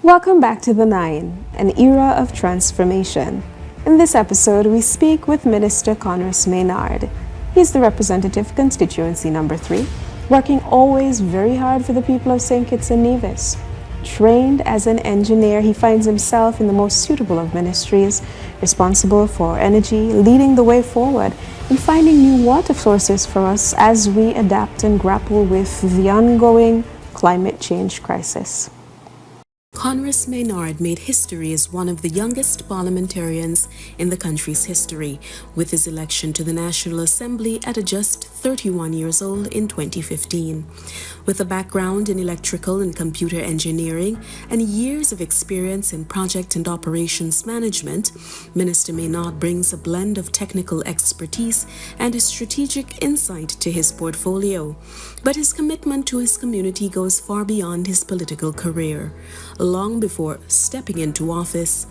Welcome back to The Nine, an era of transformation. In this episode, we speak with Minister Konris Maynard. He's the representative constituency number 3, working always very hard for the people of St. Kitts and Nevis. Trained as an engineer, he finds himself in the most suitable of ministries, responsible for energy, leading the way forward, and finding new water sources for us as we adapt and grapple with the ongoing climate change crisis. Konris Maynard made history as one of the youngest parliamentarians in the country's history, with his election to the National Assembly at just 31 years old in 2015. With a background in electrical and computer engineering and years of experience in project and operations management, Minister Maynard brings a blend of technical expertise and a strategic insight to his portfolio. But his commitment to his community goes far beyond his political career. Long before stepping into office,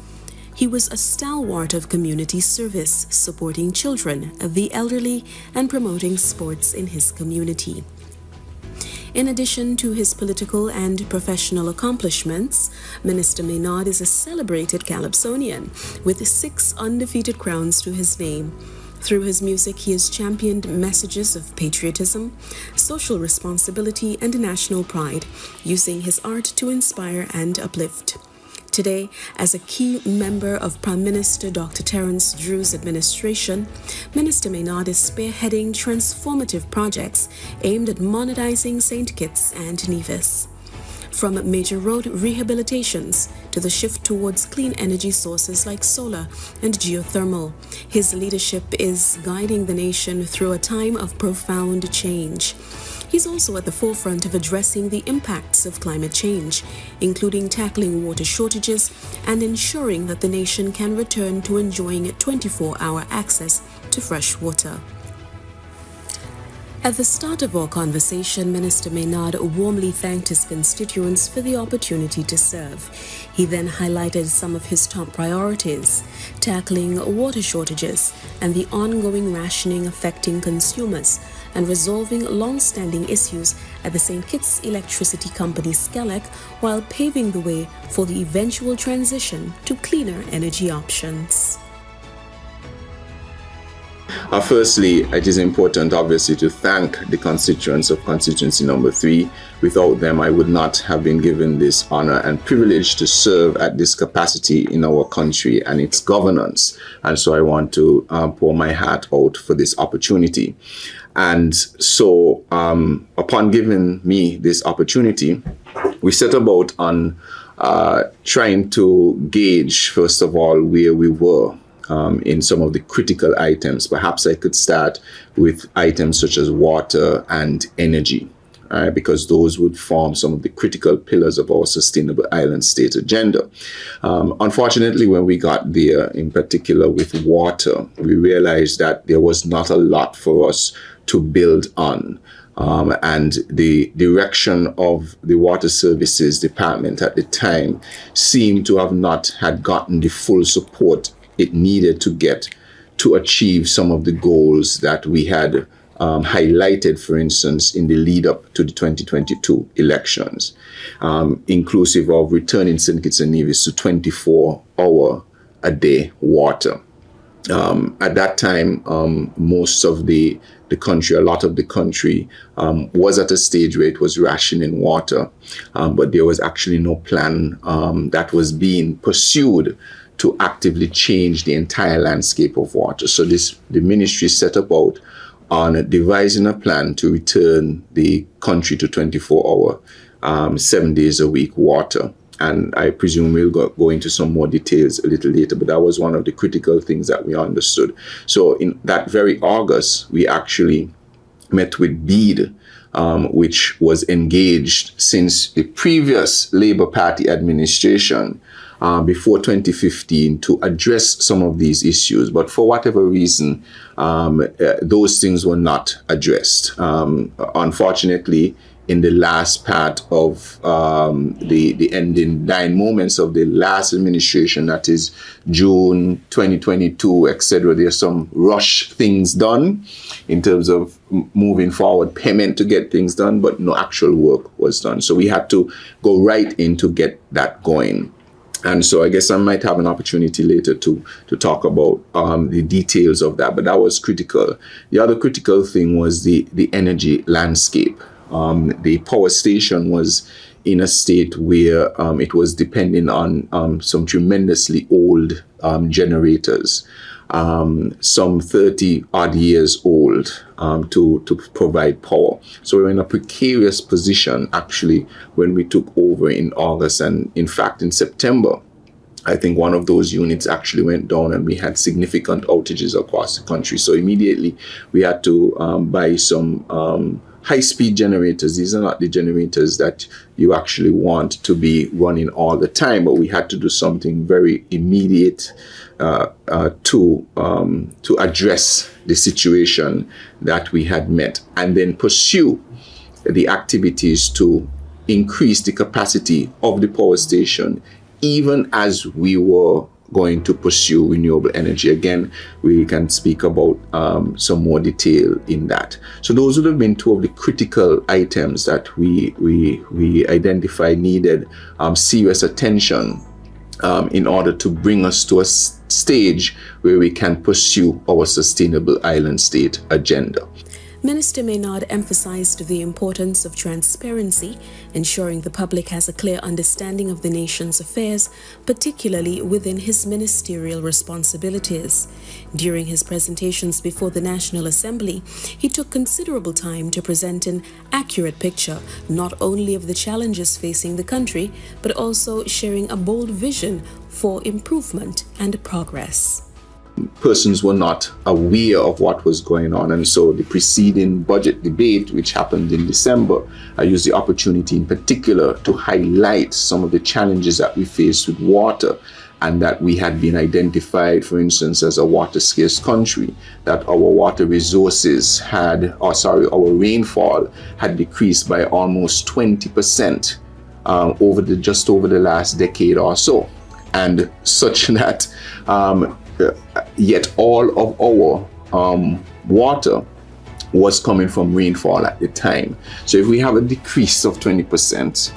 he was a stalwart of community service, supporting children, the elderly, and promoting sports in his community. In addition to his political and professional accomplishments, Minister Maynard is a celebrated Calypsonian with 6 undefeated crowns to his name. Through his music, he has championed messages of patriotism, social responsibility, and national pride, using his art to inspire and uplift. Today, as a key member of Prime Minister Dr. Terence Drew's administration, Minister Maynard is spearheading transformative projects aimed at modernizing St. Kitts and Nevis. From major road rehabilitations to the shift towards clean energy sources like solar and geothermal, his leadership is guiding the nation through a time of profound change. He's also at the forefront of addressing the impacts of climate change, including tackling water shortages and ensuring that the nation can return to enjoying 24-hour access to fresh water. At the start of our conversation, Minister Maynard warmly thanked his constituents for the opportunity to serve. He then highlighted some of his top priorities, tackling water shortages and the ongoing rationing affecting consumers, and resolving long-standing issues at the St. Kitts Electricity Company SCELEC, while paving the way for the eventual transition to cleaner energy options. Firstly, it is important, obviously, to thank the constituents of constituency number 3. Without them, I would not have been given this honor and privilege to serve at this capacity in our country and its governance. And so I want to pour my hat out for this opportunity. And so upon giving me this opportunity, we set about on trying to gauge, first of all, where we were in some of the critical items. Perhaps I could start with items such as water and energy, because those would form some of the critical pillars of our sustainable island state agenda. Unfortunately, when we got there, in particular with water, we realized that there was not a lot for us to build on. And the direction of the Water Services Department at the time seemed to have not had gotten the full support it needed to get to achieve some of the goals that we had highlighted, for instance, in the lead up to the 2022 elections, inclusive of returning St. Kitts and Nevis to 24-hour a day water. At that time, most of the country, a lot of the country was at a stage where it was rationing water, but there was actually no plan that was being pursued to actively change the entire landscape of water. So the ministry set about on devising a plan to return the country to 24-hour, 7 days a week water. And I presume we'll go into some more details a little later, but that was one of the critical things that we understood. So in that very August, we actually met with BEAD, which was engaged since the previous Labour Party administration before 2015 to address some of these issues. But for whatever reason, those things were not addressed. Unfortunately, in the last part of the ending 9 moments of the last administration, that is June 2022, etc. There's some rush things done in terms of moving forward, payment to get things done, but no actual work was done. So we had to go right in to get that going. And so I guess I might have an opportunity later to talk about the details of that, but that was critical. The other critical thing was the energy landscape. The power station was in a state where it was depending on some tremendously old generators, some 30 odd years old, to provide power. So we were in a precarious position actually when we took over in August, and in fact in September, I think one of those units actually went down and we had significant outages across the country. So immediately we had to buy some high-speed generators. These are not the generators that you actually want to be running all the time, but we had to do something very immediate to address the situation that we had met, and then pursue the activities to increase the capacity of the power station, even as we were going to pursue renewable energy. Again, we can speak about some more detail in that. So those would have been two of the critical items that we identified needed serious attention in order to bring us to a stage where we can pursue our sustainable island state agenda. Minister Maynard emphasized the importance of transparency, ensuring the public has a clear understanding of the nation's affairs, particularly within his ministerial responsibilities. During his presentations before the National Assembly, he took considerable time to present an accurate picture not only of the challenges facing the country, but also sharing a bold vision for improvement and progress. Persons were not aware of what was going on, and so the preceding budget debate, which happened in December, I used the opportunity in particular to highlight some of the challenges that we faced with water, and that we had been identified, for instance, as a water scarce country, that our water resources our rainfall had decreased by almost 20% just over the last decade or so, and such that yet all of our water was coming from rainfall at the time. So if we have a decrease of 20%,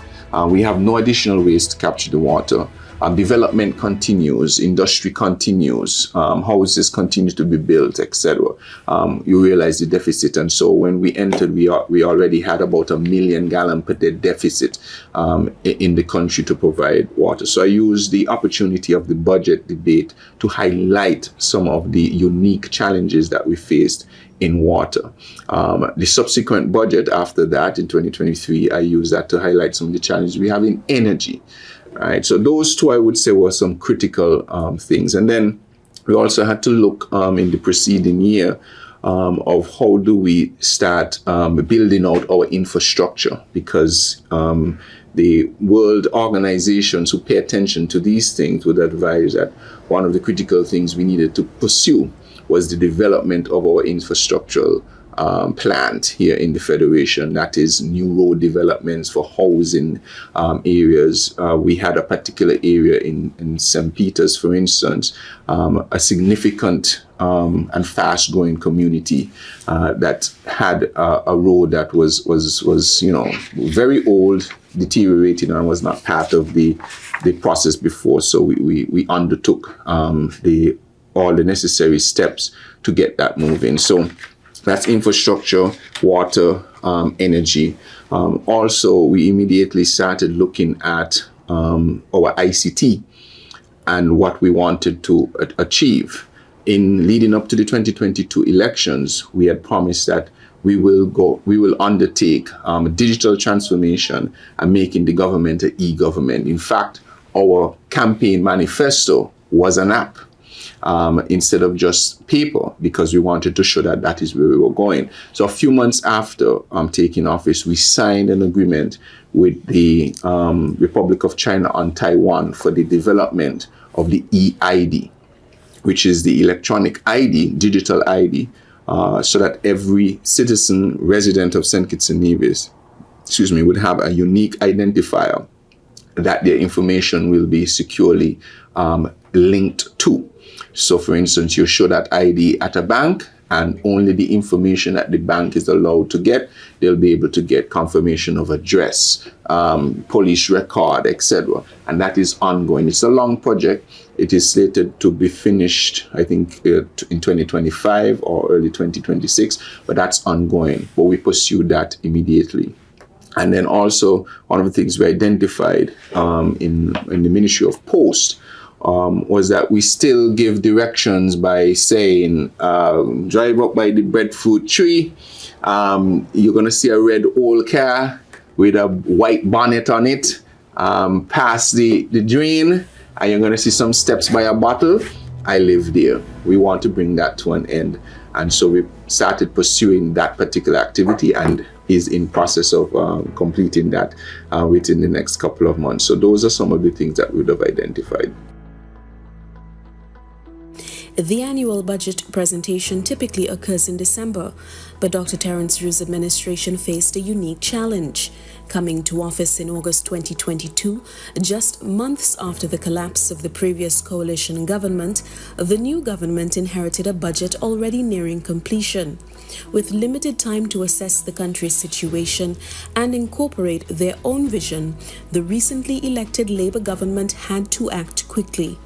we have no additional ways to capture the water. Development continues, industry continues, houses continue to be built, etc. You realize the deficit, and so when we entered, we already had about 1 million gallon per day deficit in the country to provide water. So I used the opportunity of the budget debate to highlight some of the unique challenges that we faced in water. The subsequent budget after that in 2023, I used that to highlight some of the challenges we have in energy. Right, so those two I would say were some critical things. And then we also had to look in the preceding year of how do we start building out our infrastructure, because the world organizations who pay attention to these things would advise that one of the critical things we needed to pursue was the development of our infrastructural plant here in the Federation, that is new road developments for housing areas. We had a particular area in St. Peter's, for instance, a significant and fast growing community that had a road that was very old, deteriorating, and was not part of the process before. So we undertook all the necessary steps to get that moving. So that's infrastructure, water, energy. Also, we immediately started looking at our ICT and what we wanted to achieve. In leading up to the 2022 elections, we had promised that we will undertake digital transformation and making the government an e-government. In fact, our campaign manifesto was an app. Instead of just paper, because we wanted to show that that is where we were going. So a few months after taking office, we signed an agreement with the Republic of China and Taiwan for the development of the e-ID, which is the electronic ID, digital ID, so that every citizen, resident of St. Kitts and Nevis would have a unique identifier that their information will be securely linked to. So for instance, you show that ID at a bank, and only the information that the bank is allowed to get, they'll be able to get confirmation of address, police record, etc. And that is ongoing. It's a long project. It is slated to be finished, I think, in 2025 or early 2026, but that's ongoing. But we pursue that immediately. And then also, one of the things we identified in the Ministry of Post was that we still give directions by saying, drive up by the breadfruit tree. You're going to see a red old car with a white bonnet on it. Pass the drain, and you're going to see some steps by a bottle. I live there. We want to bring that to an end. And so we started pursuing that particular activity and is in process of completing that within the next couple of months. So those are some of the things that we would have identified. The annual budget presentation typically occurs in December, but Dr. Terence Rue's administration faced a unique challenge. Coming to office in August 2022, just months after the collapse of the previous coalition government, the new government inherited a budget already nearing completion. With limited time to assess the country's situation and incorporate their own vision, the recently elected Labour government had to act quickly.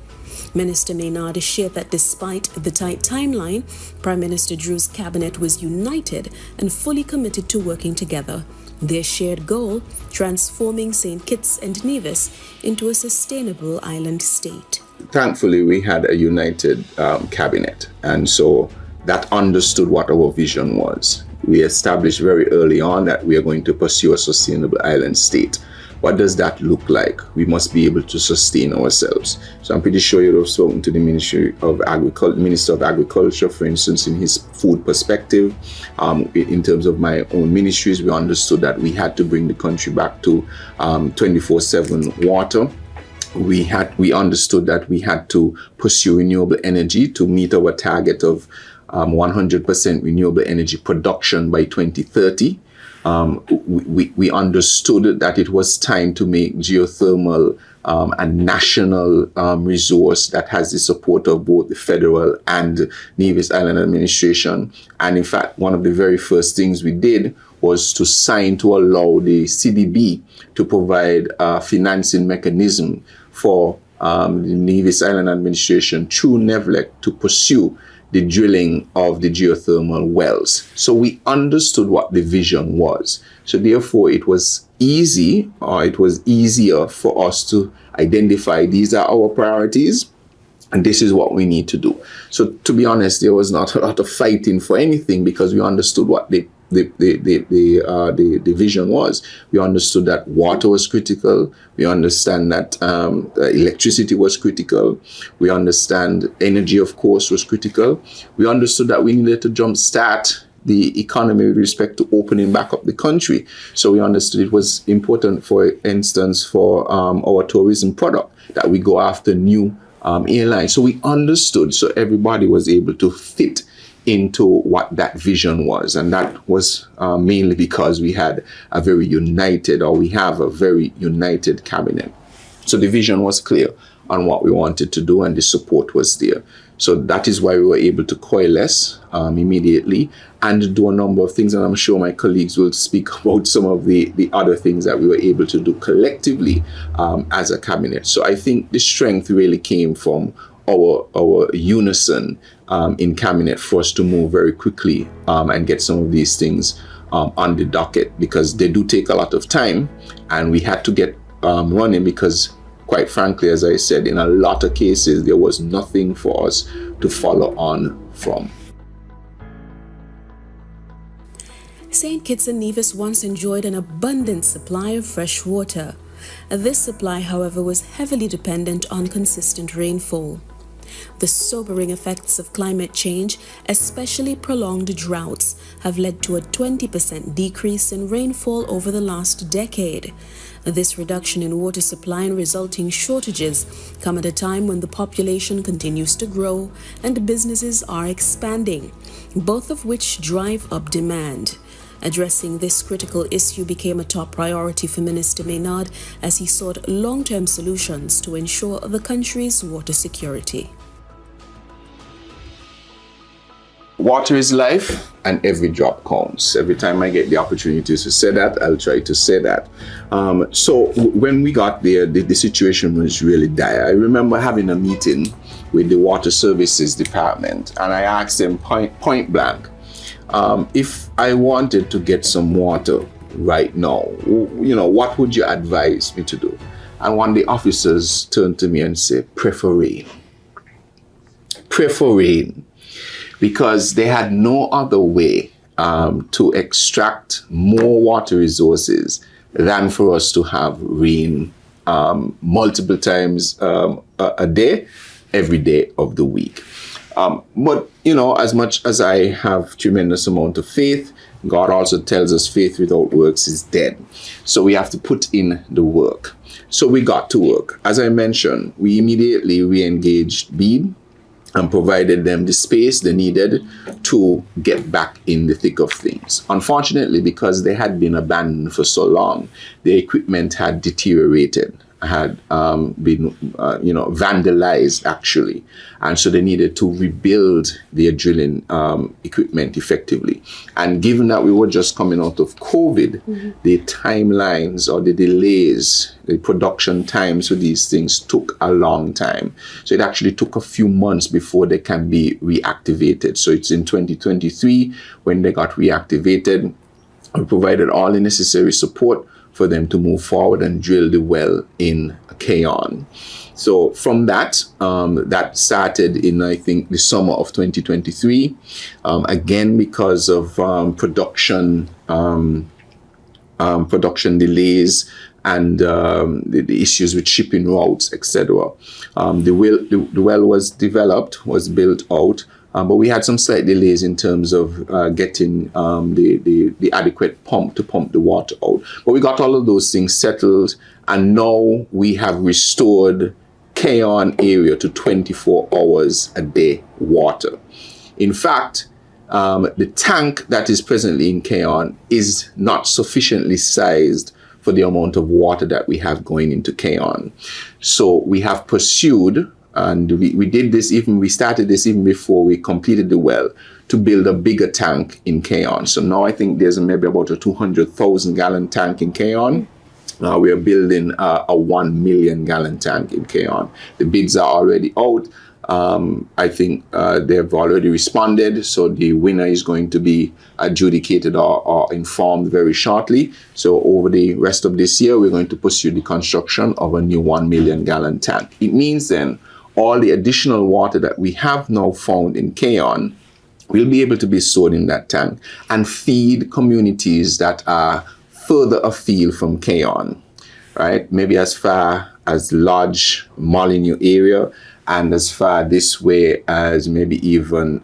Minister Maynard shared that despite the tight timeline, Prime Minister Drew's cabinet was united and fully committed to working together. Their shared goal, transforming St. Kitts and Nevis into a sustainable island state. Thankfully, we had a united cabinet, and so that understood what our vision was. We established very early on that we are going to pursue a sustainable island state. What does that look like? We must be able to sustain ourselves. So I'm pretty sure you'd have spoken to the Minister of Agriculture, for instance, in his food perspective. In terms of my own ministries, we understood that we had to bring the country back to 24/7 water. We understood that we had to pursue renewable energy to meet our target of 100% renewable energy production by 2030. We understood that it was time to make geothermal a national resource that has the support of both the federal and Nevis Island administration. And in fact, one of the very first things we did was to sign to allow the CDB to provide a financing mechanism for the Nevis Island administration through NEVLEC to pursue the drilling of the geothermal wells. So we understood what the vision was. So therefore it was easy, or it was easier for us to identify these are our priorities and this is what we need to do. So to be honest, there was not a lot of fighting for anything because we understood what the vision was. We understood that water was critical. We understand that electricity was critical. We understand energy, of course, was critical. We understood that we needed to jumpstart the economy with respect to opening back up the country. So we understood it was important, for instance, for our tourism product, that we go after new airlines. So we understood, so everybody was able to fit into what that vision was. And that was mainly because we had a very united, or we have a very united cabinet. So the vision was clear on what we wanted to do and the support was there. So that is why we were able to coalesce immediately and do a number of things. And I'm sure my colleagues will speak about some of the other things that we were able to do collectively as a cabinet. So I think the strength really came from our unison in cabinet for us to move very quickly and get some of these things on the docket, because they do take a lot of time, and we had to get running because, quite frankly, as I said, in a lot of cases there was nothing for us to follow on from. St. Kitts and Nevis once enjoyed an abundant supply of fresh water. This supply, however, was heavily dependent on consistent rainfall. The sobering effects of climate change, especially prolonged droughts, have led to a 20% decrease in rainfall over the last decade. This reduction in water supply and resulting shortages come at a time when the population continues to grow and businesses are expanding, both of which drive up demand. Addressing this critical issue became a top priority for Minister Maynard as he sought long-term solutions to ensure the country's water security. Water is life, and every drop counts. Every time I get the opportunity to say that, I'll try to say that. So when we got there, the situation was really dire. I remember having a meeting with the Water Services Department, and I asked them point blank, if I wanted to get some water right now, what would you advise me to do? And one of the officers turned to me and said, pray for rain. Pray for rain. Because they had no other way to extract more water resources than for us to have rain multiple times a day, every day of the week. But, as much as I have tremendous amount of faith, God also tells us faith without works is dead. So we have to put in the work. So we got to work. As I mentioned, we immediately re-engaged BEAD and provided them the space they needed to get back in the thick of things. Unfortunately, because they had been abandoned for so long, the equipment had deteriorated, had been vandalized actually, and so they needed to rebuild their drilling equipment effectively. And given that we were just coming out of COVID, the timelines or the delays, the production times for these things took a long time. So it actually took a few months before they can be reactivated. So it's in 2023 when they got reactivated. We provided all the necessary support for them to move forward and drill the well in Keon. So from that, that started in, I think, the summer of 2023. Again, because of production delays and the issues with shipping routes, etc. The well was developed, was built out, but we had some slight delays in terms of getting the adequate pump to pump the water out. But we got all of those things settled, and now we have restored Keon area to 24 hours a day water. In fact, the tank that is presently in Keon is not sufficiently sized for the amount of water that we have going into Keon. So we have pursued, and we started this even before we completed the well, to build a bigger tank in Keon. So now I think there's maybe about a 200,000 gallon tank in Keon. We are building a 1 million gallon tank in Keon. The bids are already out. I think they've already responded, so the winner is going to be adjudicated or informed very shortly. So over the rest of this year, we're going to pursue the construction of a new 1 million gallon tank. It means then all the additional water that we have now found in Keon will be able to be stored in that tank and feed communities that are further afield from Keon, right? Maybe as far as Lodge, Molyneux area, and as far this way as maybe even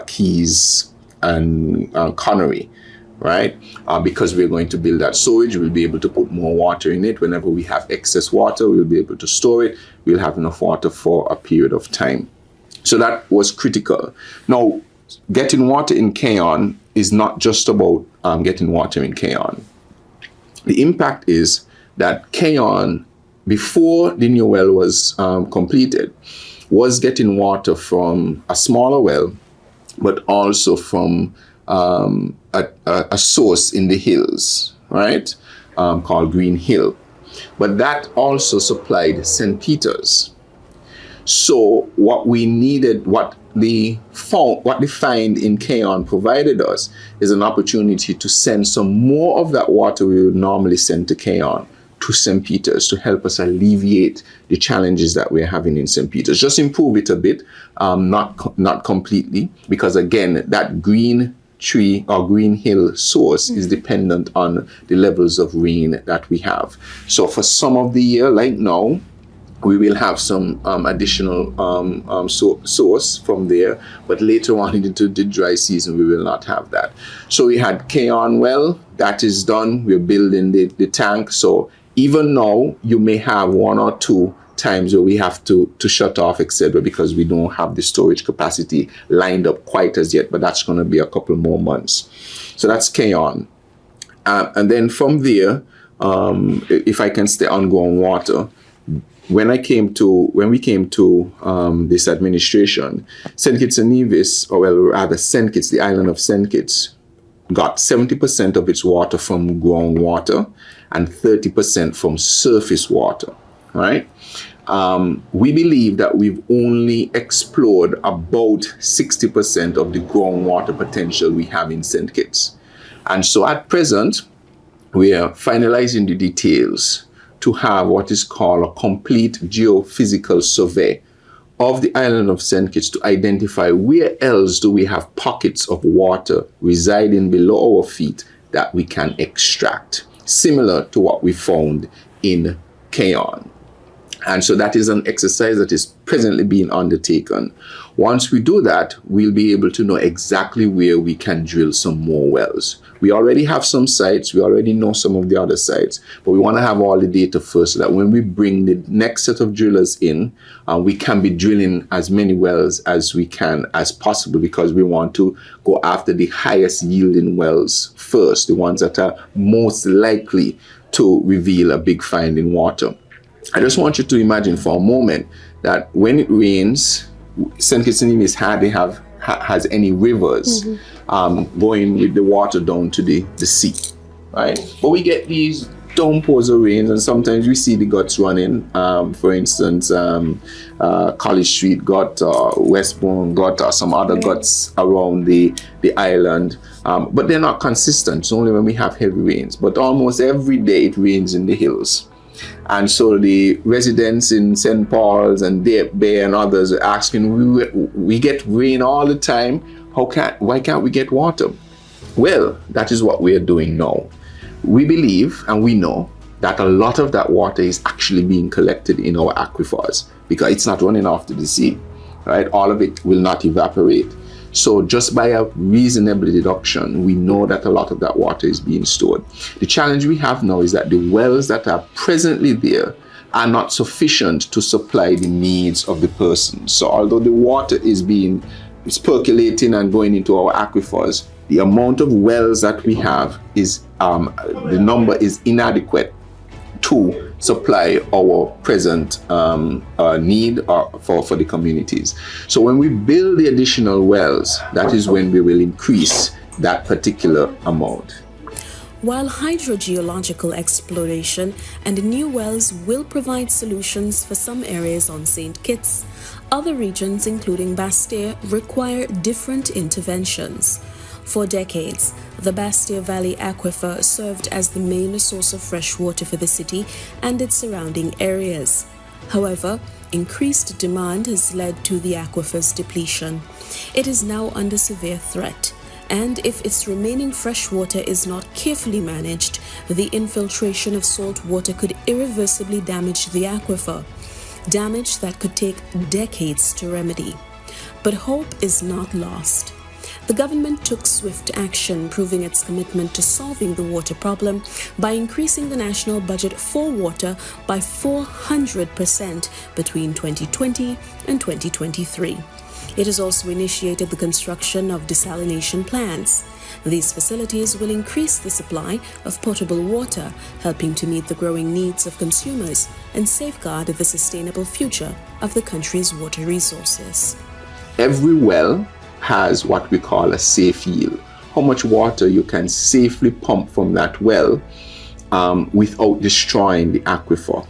Keys and Connery, right? Because we're going to build that storage, we'll be able to put more water in it. Whenever we have excess water, we'll be able to store it. We'll have enough water for a period of time. So that was critical. Now, getting water in Keon is not just about getting water in Keon. The impact is that Keon, before the new well was completed, was getting water from a smaller well, but also from a source in the hills, right, called Green Hill. But that also supplied St. Peter's. So what we needed, what the find in Keon provided us is an opportunity to send some more of that water we would normally send to Keon to St. Peter's to help us alleviate the challenges that we're having in St. Peter's. Just improve it a bit, not completely, because again, that green tree or Green Hill source is dependent on the levels of rain that we have. So for some of the year, like now, we will have some additional source from there, but later on into the dry season, we will not have that. So we had Keon well, that is done. We're building the tank. So even now, you may have 1 or 2 times where we have to shut off, etc., because we don't have the storage capacity lined up quite as yet, but that's going to be a couple more months. So that's Keon. And then from there, if I can stay on groundwater, when we came to this administration, St. Kitts and Nevis, or well, rather St. Kitts, the island of St. Kitts, got 70% of its water from groundwater and 30% from surface water, right? We believe that we've only explored about 60% of the groundwater potential we have in St. Kitts. And so at present, we are finalizing the details to have what is called a complete geophysical survey of the island of St. Kitts to identify where else do we have pockets of water residing below our feet that we can extract, similar to what we found in Keon. And so that is an exercise that is presently being undertaken. Once we do that, we'll be able to know exactly where we can drill some more wells. We already have some sites, we already know some of the other sites, but we want to have all the data first so that when we bring the next set of drillers in, we can be drilling as many wells as we can as possible, because we want to go after the highest yielding wells first, the ones that are most likely to reveal a big find in water. I just want you to imagine for a moment that when it rains, St. Kitts and Nevis hardly has any rivers going with the water down to the sea, right? But we get these downpours of rains, and sometimes we see the guts running. For instance, College Street gut, Westbourne gut, or some other guts around the island. But they're not consistent. It's only when we have heavy rains. But almost every day it rains in the hills. And so the residents in St. Paul's and Deep Bay and others are asking, we get rain all the time. Why can't we get water? Well, that is what we are doing now. We believe and we know that a lot of that water is actually being collected in our aquifers because it's not running off to the sea, right? All of it will not evaporate. So just by a reasonable deduction, we know that a lot of that water is being stored. The challenge we have now is that the wells that are presently there are not sufficient to supply the needs of the person. So although the water is percolating and going into our aquifers, the amount of wells that we have is, the number is inadequate to supply our present need for the communities. So when we build the additional wells, that is when we will increase that particular amount. While hydrogeological exploration and new wells will provide solutions for some areas on St. Kitts, other regions, including Basseterre, require different interventions. For decades, the Basseterre Valley Aquifer served as the main source of fresh water for the city and its surrounding areas. However, increased demand has led to the aquifer's depletion. It is now under severe threat, and if its remaining fresh water is not carefully managed, the infiltration of salt water could irreversibly damage the aquifer, damage that could take decades to remedy. But hope is not lost. The government took swift action, proving its commitment to solving the water problem by increasing the national budget for water by 400% between 2020 and 2023. It has also initiated the construction of desalination plants. These facilities will increase the supply of potable water, helping to meet the growing needs of consumers and safeguard the sustainable future of the country's water resources. Every well has what we call a safe yield. How much water you can safely pump from that well without destroying the aquifer.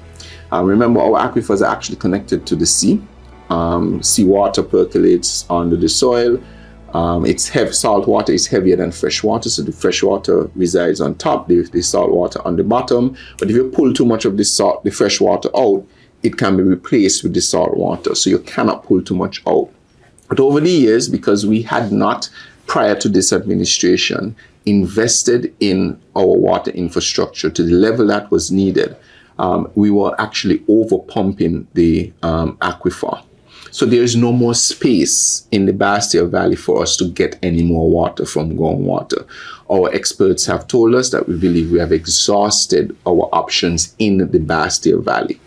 Remember, our aquifers are actually connected to the sea. Seawater percolates under the soil. It's heavy. Salt water is heavier than fresh water, so the fresh water resides on top, the salt water on the bottom. But if you pull too much of the fresh water out, it can be replaced with the salt water, so you cannot pull too much out. But over the years, because we had not, prior to this administration, invested in our water infrastructure to the level that was needed, we were actually over pumping the aquifer. So there is no more space in the Basseterre Valley for us to get any more water from groundwater. Our experts have told us that we believe we have exhausted our options in the Basseterre Valley.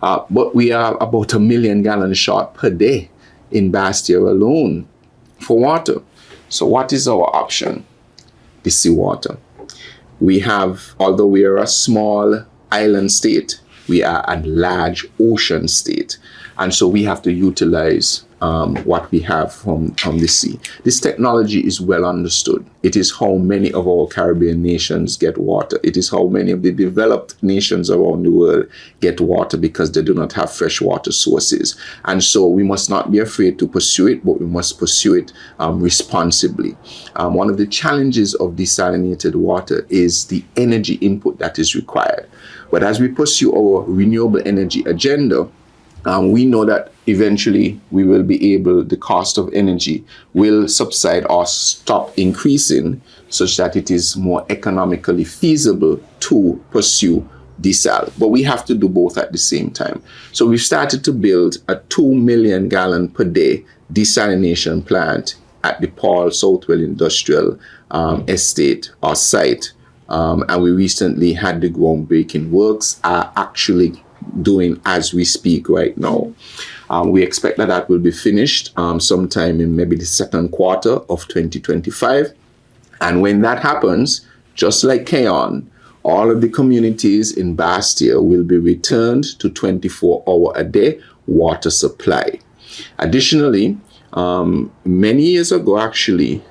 But we are about 1 million gallons short per day in Basseterre alone for water. So what is our option? the seawater. We have, although we are a small island state, we are a large ocean state. And so we have to utilize what we have from the sea. This technology is well understood. It is how many of our Caribbean nations get water. It is how many of the developed nations around the world get water because they do not have fresh water sources. And so we must not be afraid to pursue it, but we must pursue it responsibly. One of the challenges of desalinated water is the energy input that is required. But as we pursue our renewable energy agenda, we know that eventually we will be able, the cost of energy will subside or stop increasing such that it is more economically feasible to pursue desal. But we have to do both at the same time. So we've started to build a 2 million gallon per day desalination plant at the Paul Southwell Industrial Estate or site. And we recently had the groundbreaking works are actually doing as we speak right now. We expect that will be finished sometime in maybe the second quarter of 2025. And when that happens, just like Keon, all of the communities in Bastia will be returned to 24-hour-a-day water supply. Additionally, many years ago, actually,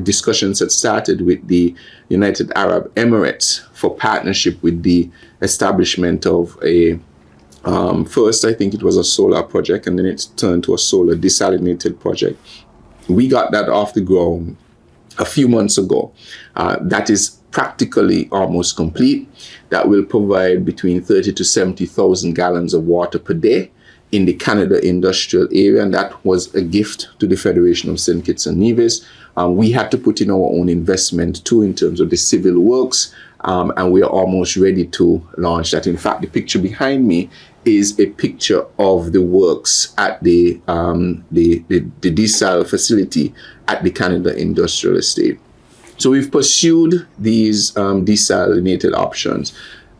discussions had started with the United Arab Emirates for partnership with the establishment of a, first I think it was a solar project, and then it turned to a solar desalinated project. We got that off the ground a few months ago. That is practically almost complete. That will provide between 30 to 70,000 gallons of water per day in the Canada industrial area, and that was a gift to the Federation of St. Kitts and Nevis. We had to put in our own investment too in terms of the civil works, and we are almost ready to launch that. In fact, the picture behind me is a picture of the works at the desal facility at the Canada Industrial Estate. So we've pursued these desalinated options.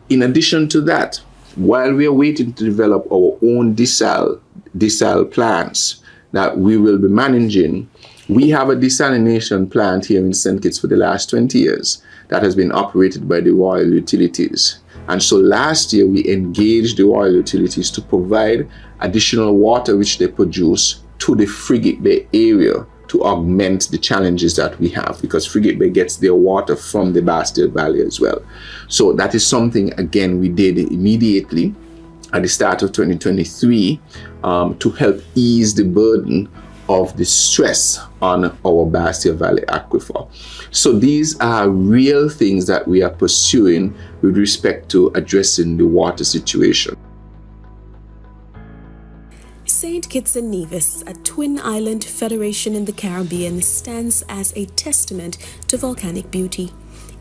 In addition to that, while we are waiting to develop our own desal plants that we will be managing, we have a desalination plant here in St. Kitts for the last 20 years that has been operated by the Royal Utilities. And so last year we engaged the Royal Utilities to provide additional water which they produce to the Frigate Bay area to augment the challenges that we have, because Frigate Bay gets their water from the Bastille Valley as well. So that is something, again, we did immediately at the start of 2023 to help ease the burden of the stress on our Bastille Valley aquifer. So these are real things that we are pursuing with respect to addressing the water situation. St. Kitts and Nevis, a twin island federation in the Caribbean, stands as a testament to volcanic beauty.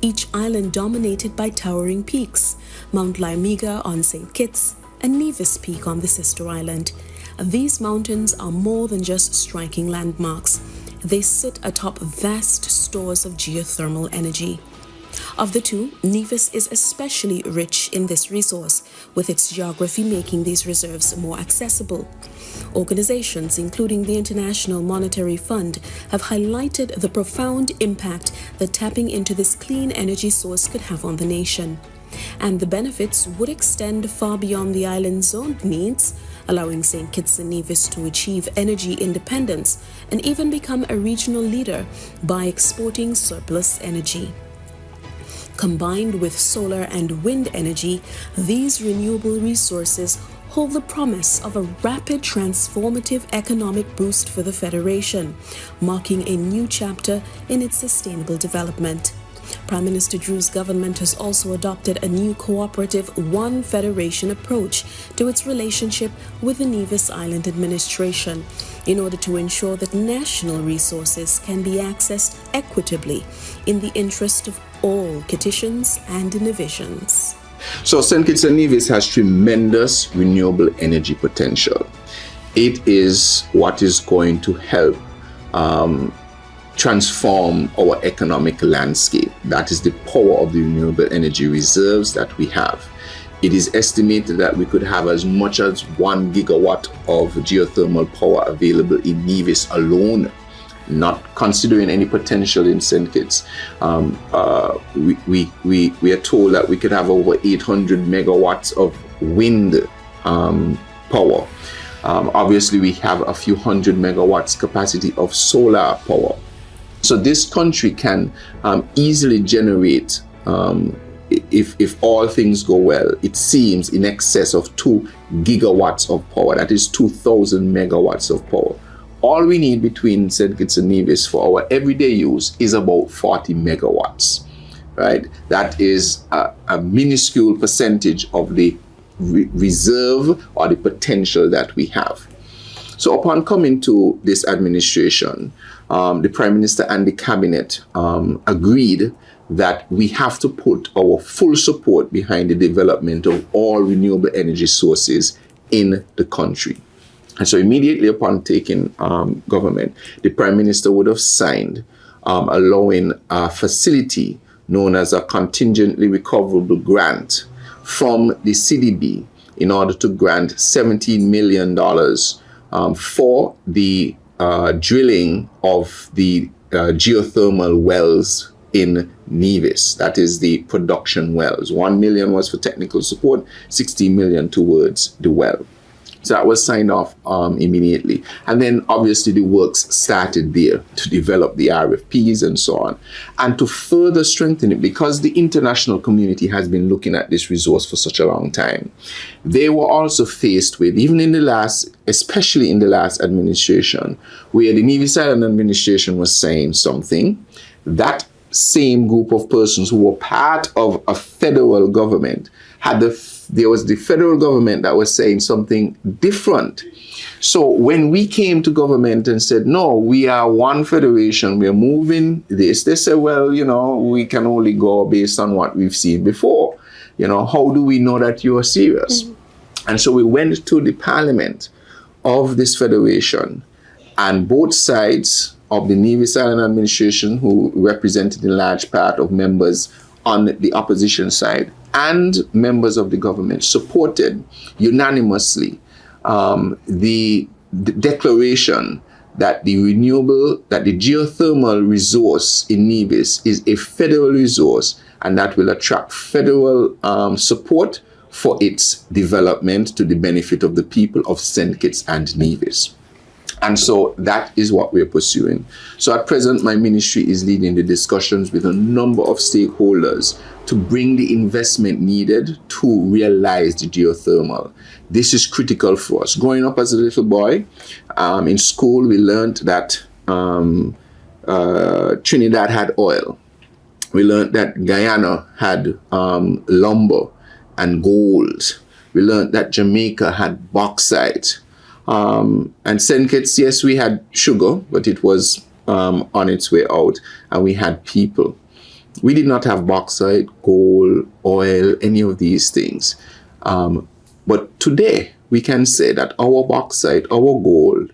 Each island dominated by towering peaks, Mount Laimiga on St. Kitts and Nevis Peak on the sister island. These mountains are more than just striking landmarks. They sit atop vast stores of geothermal energy. Of the two, Nevis is especially rich in this resource, with its geography making these reserves more accessible. Organizations, including the International Monetary Fund, have highlighted the profound impact that tapping into this clean energy source could have on the nation. And the benefits would extend far beyond the island's own needs, allowing St. Kitts and Nevis to achieve energy independence and even become a regional leader by exporting surplus energy. Combined with solar and wind energy, these renewable resources hold the promise of a rapid transformative economic boost for the Federation, marking a new chapter in its sustainable development. Prime Minister Drew's government has also adopted a new cooperative One Federation approach to its relationship with the Nevis Island administration in order to ensure that national resources can be accessed equitably in the interest of all Kittitians and Nevisians. So St. Kitts and Nevis has tremendous renewable energy potential. It is what is going to help transform our economic landscape. That is the power of the renewable energy reserves that we have. It is estimated that we could have as much as 1 gigawatt of geothermal power available in Nevis alone. not considering any potential in St. Kitts. We are told that we could have over 800 megawatts of wind power. Obviously, we have a few hundred megawatts capacity of solar power. So this country can easily generate, if all things go well, it seems in excess of 2 gigawatts of power. That is 2,000 megawatts of power. All we need between St. Kitts and Nevis for our everyday use is about 40 megawatts, right? That is a minuscule percentage of the reserve or the potential that we have. So upon coming to this administration, the Prime Minister and the Cabinet agreed that we have to put our full support behind the development of all renewable energy sources in the country. And so immediately upon taking government, the Prime Minister would have signed allowing a facility known as a contingently recoverable grant from the CDB in order to grant $17 million for the drilling of the geothermal wells in Nevis. That is the production wells. $1 million was for technical support, $16 million towards the well. So that was signed off immediately. And then obviously the works started there to develop the RFPs and so on. And to further strengthen it, because the international community has been looking at this resource for such a long time, they were also faced with, even in the last, especially in the last administration, where the Nevis Island administration was saying something, that same group of persons who were part of a federal government there was the federal government that was saying something different. So when we came to government and said, no, we are one federation, we are moving this, they said, well, we can only go based on what we've seen before. How do we know that you are serious? Mm-hmm. And so we went to the parliament of this federation, and both sides of the Nevis Island administration, who represented a large part of members on the opposition side, and members of the government supported unanimously the declaration that the geothermal resource in Nevis is a federal resource, and that will attract federal support for its development to the benefit of the people of St. Kitts and Nevis. And so that is what we're pursuing. So at present, my ministry is leading the discussions with a number of stakeholders to bring the investment needed to realize the geothermal. This is critical for us. Growing up as a little boy, in school, we learned that Trinidad had oil. We learned that Guyana had lumber and gold. We learned that Jamaica had bauxite. And St. Kitts, yes, we had sugar, but it was on its way out, and we had people. We did not have bauxite, gold, oil, any of these things. But today, we can say that our bauxite, our gold,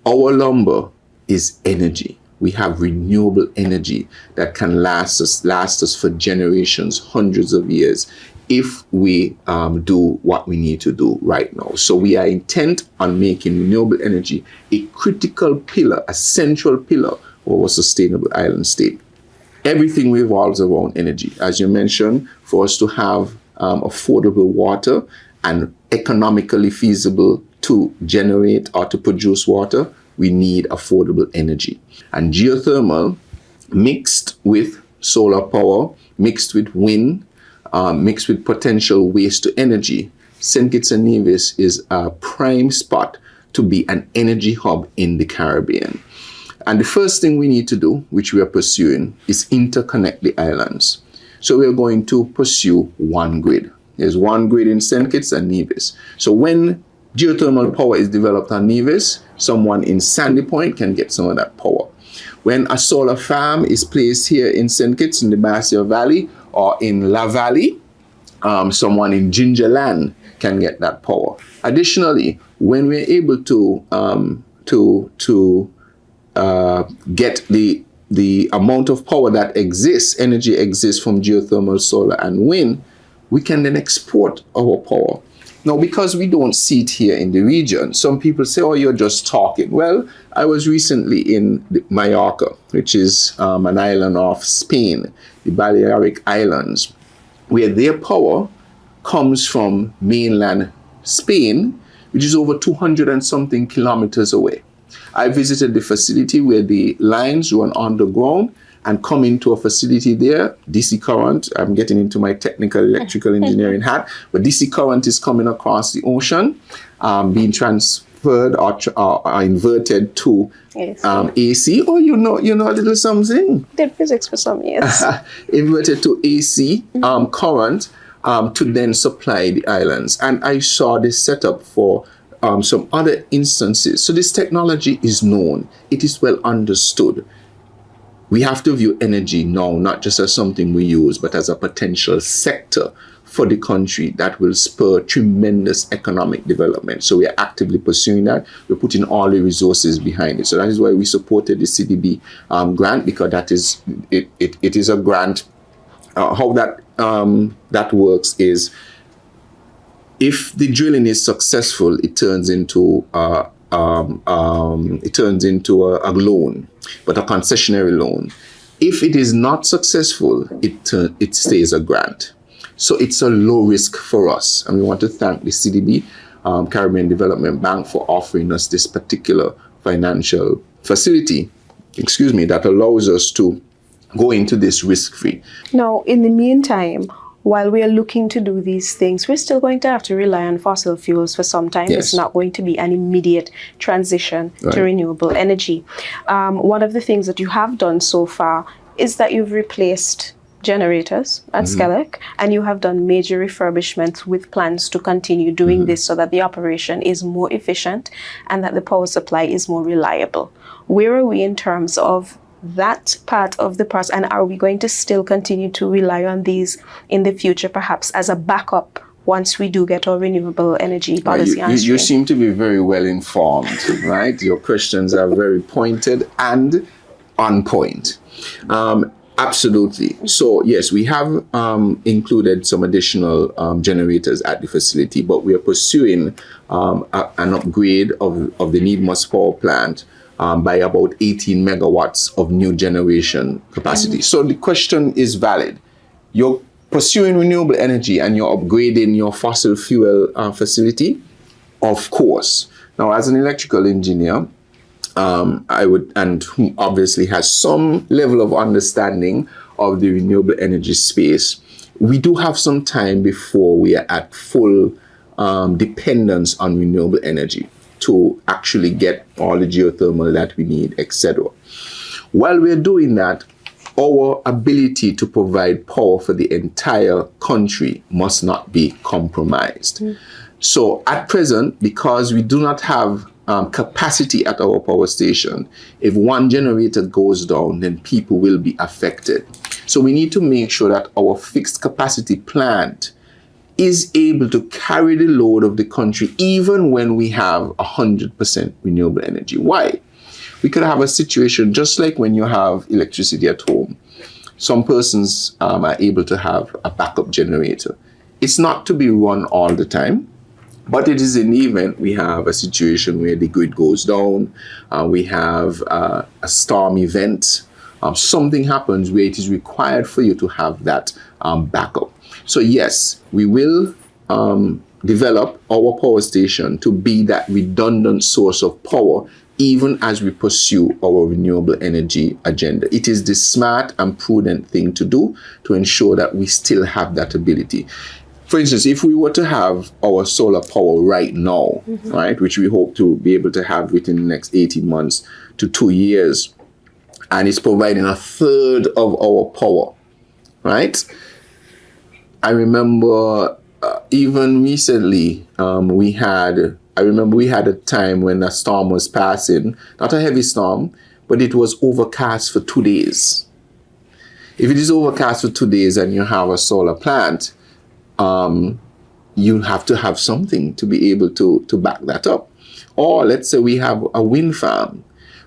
our lumber is energy. We have renewable energy that can last us for generations, hundreds of years, if we do what we need to do right now. So we are intent on making renewable energy a critical pillar, a central pillar of a sustainable island state. Everything revolves around energy. As you mentioned, for us to have affordable water and economically feasible to generate or to produce water, we need affordable energy. And geothermal, mixed with solar power, mixed with wind, mixed with potential waste to energy, St. Kitts and Nevis is a prime spot to be an energy hub in the Caribbean. And the first thing we need to do, which we are pursuing, is interconnect the islands. So we are going to pursue one grid. There's one grid in St. Kitts and Nevis. So when geothermal power is developed on Nevis, someone in Sandy Point can get some of that power. When a solar farm is placed here in St. Kitts in the Basia Valley or in La Valley, someone in Gingerland can get that power. Additionally, when we're able to get the amount of power that exists, energy exists from geothermal, solar, and wind, we can then export our power Now, because we don't see it here in the region, some people say, oh, you're just talking. Well, I was recently in Mallorca, which is an island of Spain, the Balearic Islands, where their power comes from mainland Spain, which is over 200 and something kilometers away. I visited the facility where the lines run underground and come into a facility there, DC current. I'm getting into my technical electrical engineering hat, but DC current is coming across the ocean, being transferred or inverted to AC. Oh, you know a little something. Did physics for some years. Inverted to AC current to then supply the islands. And I saw this setup for some other instances. So this technology is known. It is well understood. We have to view energy now not just as something we use, but as a potential sector for the country that will spur tremendous economic development. So we are actively pursuing that. We're putting all the resources behind it. So that is why we supported the CDB grant, because that is it is a grant. How that works is, if the drilling is successful, it turns into a loan, but a concessionary loan. If it is not successful, it stays a grant. So it's a low risk for us, and we want to thank the CDB, Caribbean Development Bank, for offering us this particular financial facility, that allows us to go into this risk-free. Now, in the meantime, while we are looking to do these things, we're still going to have to rely on fossil fuels for some time. Yes. It's not going to be an immediate transition to renewable energy. One of the things that you have done so far is that you've replaced generators at Skelec, and you have done major refurbishments with plans to continue doing this so that the operation is more efficient and that the power supply is more reliable. Where are we in terms of that part of the process, and are we going to still continue to rely on these in the future, perhaps as a backup once we do get our renewable energy policy on stream? You seem to be very well informed, right? Your questions are very pointed and on point. Absolutely. So yes, we have included some additional generators at the facility, but we are pursuing an upgrade of the Needmust power plant by about 18 megawatts of new generation capacity. So the question is valid. You're pursuing renewable energy and you're upgrading your fossil fuel facility? Of course. Now, as an electrical engineer, I would, and who obviously has some level of understanding of the renewable energy space, we do have some time before we are at full dependence on renewable energy to actually get all the geothermal that we need, etc. While we're doing that, our ability to provide power for the entire country must not be compromised. So at present, because we do not have capacity at our power station, if one generator goes down, then people will be affected. So we need to make sure that our fixed capacity plant is able to carry the load of the country even when we have 100% renewable energy. Why? We could have a situation just like when you have electricity at home. Some persons are able to have a backup generator. It's not to be run all the time, but it is in the event we have a situation where the grid goes down, we have a storm event, something happens where it is required for you to have that backup. So yes, we will develop our power station to be that redundant source of power even as we pursue our renewable energy agenda. It is the smart and prudent thing to do to ensure that we still have that ability. For instance, if we were to have our solar power right now, right, which we hope to be able to have within the next 18 months to 2 years, and it's providing a third of our power, right? I remember even recently, we had a time when a storm was passing, not a heavy storm, but it was overcast for 2 days. If it is overcast for 2 days and you have a solar plant, you have to have something to be able to back that up. Or let's say we have a wind farm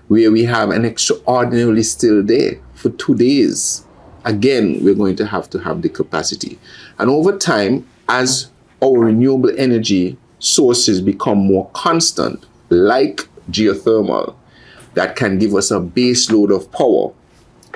where we have an extraordinarily still day for 2 days. Again, we're going to have the capacity. And over time, as our renewable energy sources become more constant, like geothermal, that can give us a base load of power,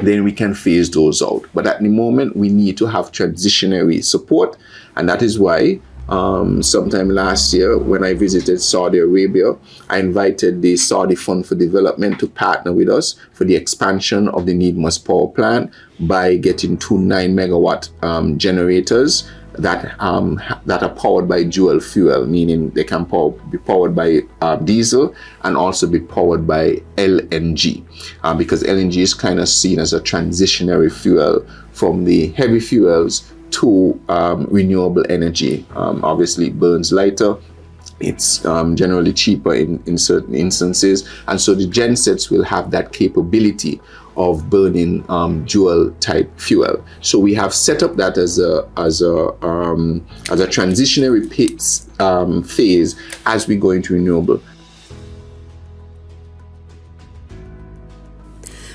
then we can phase those out. But at the moment, we need to have transitionary support. And that is why sometime last year, when I visited Saudi Arabia, I invited the Saudi Fund for Development to partner with us for the expansion of the Need Must Power plant by getting 2 9-megawatt generators that are powered by dual fuel, meaning they can be powered by diesel and also be powered by LNG, because LNG is kind of seen as a transitionary fuel from the heavy fuels to renewable energy. Obviously, it burns lighter. It's generally cheaper in certain instances, and so the gensets will have that capability of burning dual type fuel. So we have set up that as a transitionary phase as we go into renewable.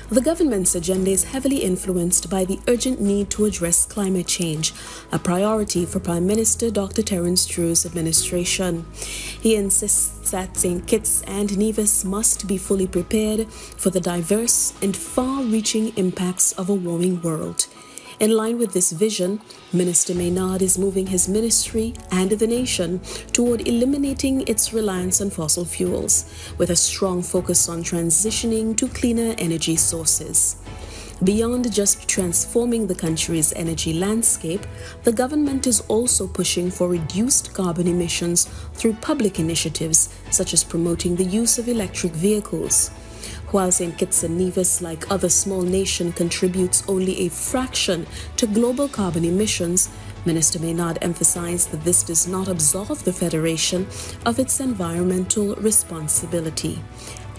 The government's agenda is heavily influenced by the urgent need to address climate change, a priority for Prime Minister Dr. Terence Drew's administration. He insists that St. Kitts and Nevis must be fully prepared for the diverse and far-reaching impacts of a warming world. In line with this vision, Minister Maynard is moving his ministry and the nation toward eliminating its reliance on fossil fuels, with a strong focus on transitioning to cleaner energy sources. Beyond just transforming the country's energy landscape, the government is also pushing for reduced carbon emissions through public initiatives such as promoting the use of electric vehicles. While St. Kitts and Nevis, like other small nations, contributes only a fraction to global carbon emissions, Minister Maynard emphasized that this does not absolve the Federation of its environmental responsibility.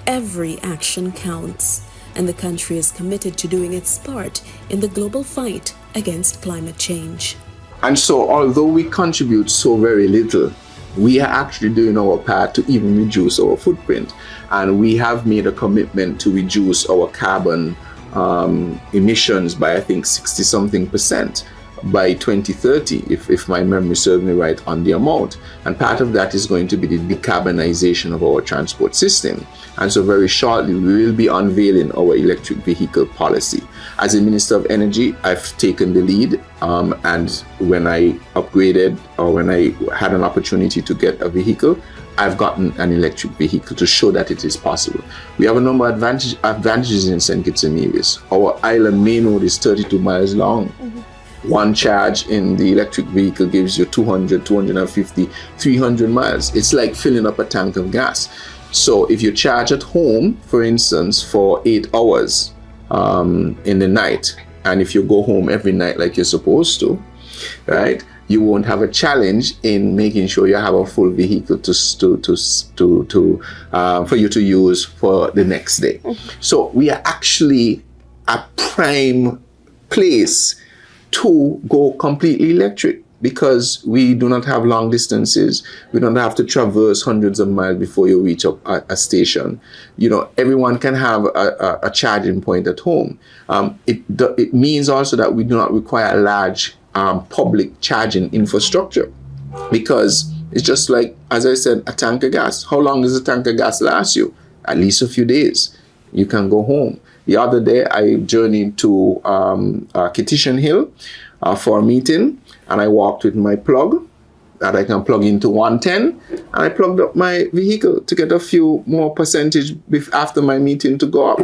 Every action counts, and the country is committed to doing its part in the global fight against climate change. And so, although we contribute so very little, we are actually doing our part to even reduce our footprint. And we have made a commitment to reduce our carbon emissions by, I think, 60-something% by 2030, if my memory serves me right on the amount. And part of that is going to be the decarbonization of our transport system. And so very shortly, we will be unveiling our electric vehicle policy. As a Minister of Energy, I've taken the lead. And when I upgraded, or when I had an opportunity to get a vehicle, I've gotten an electric vehicle to show that it is possible. We have a number of advantages in St. Kitts and Nevis. Our island Maynard is 32 miles long. One charge in the electric vehicle gives you 200, 250, 300 miles. It's like filling up a tank of gas. So if you charge at home, for instance, for 8 hours in the night, and if you go home every night like you're supposed to, right, you won't have a challenge in making sure you have a full vehicle for you to use for the next day. So we are actually a prime place to go completely electric, because we do not have long distances. We don't have to traverse hundreds of miles before you reach a station. You know, everyone can have a charging point at home. It means also that we do not require a large public charging infrastructure, because it's just like, as I said, a tank of gas. How long does a tank of gas last you? At least a few days. You can go home. The other day, I journeyed to Kittishan Hill for a meeting, and I walked with my plug that I can plug into 110, and I plugged up my vehicle to get a few more percentage after my meeting to go up.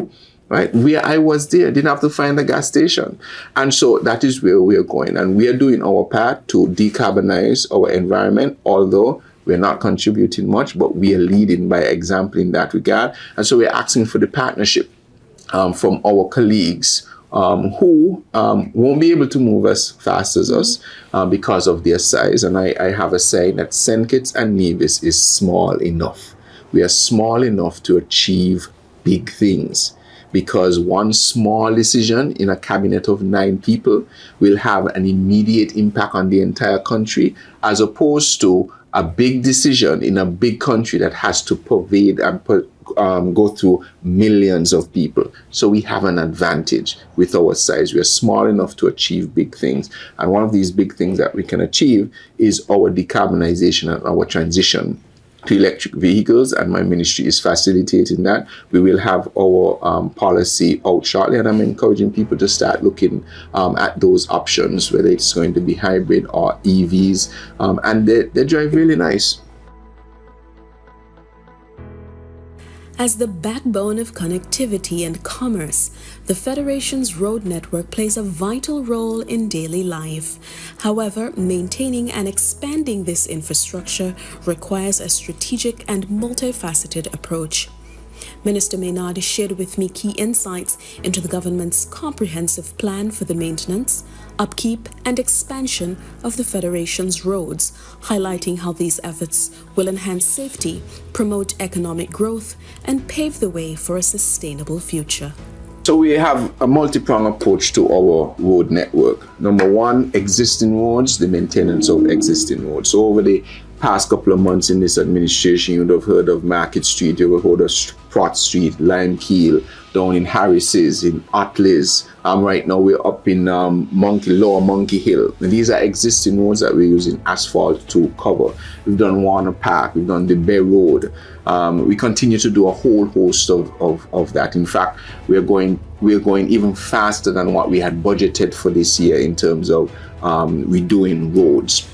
Right? Where I was there, didn't have to find a gas station. And so that is where we are going. And we are doing our part to decarbonize our environment, although we're not contributing much, but we are leading by example in that regard. And so we're asking for the partnership from our colleagues who won't be able to move as fast as us because of their size. And I have a saying that St. Kitts and Nevis is small enough. We are small enough to achieve big things, because one small decision in a cabinet of 9 people will have an immediate impact on the entire country, as opposed to a big decision in a big country that has to pervade and go through millions of people. So we have an advantage with our size. We are small enough to achieve big things. And one of these big things that we can achieve is our decarbonization and our transition to electric vehicles, and my ministry is facilitating that. We will have our policy out shortly, and I'm encouraging people to start looking at those options, whether it's going to be hybrid or EVs, and they drive really nice. As the backbone of connectivity and commerce, the Federation's road network plays a vital role in daily life. However, maintaining and expanding this infrastructure requires a strategic and multifaceted approach. Minister Maynard shared with me key insights into the government's comprehensive plan for the maintenance, upkeep, and expansion of the Federation's roads, highlighting how these efforts will enhance safety, promote economic growth, and pave the way for a sustainable future. So we have a multi-pronged approach to our road network. Number one, existing roads, the maintenance of existing roads. So over the past couple of months in this administration, you would have heard of Market Street, you would have heard of Pratt Street, Lime Keel, down in Harris's, in Atleys. Right now we're up in Lower Monkey Hill. And these are existing roads that we're using asphalt to cover. We've done Warner Park, we've done the Bay Road. We continue to do a whole host of that. In fact, we're going even faster than what we had budgeted for this year in terms of redoing roads.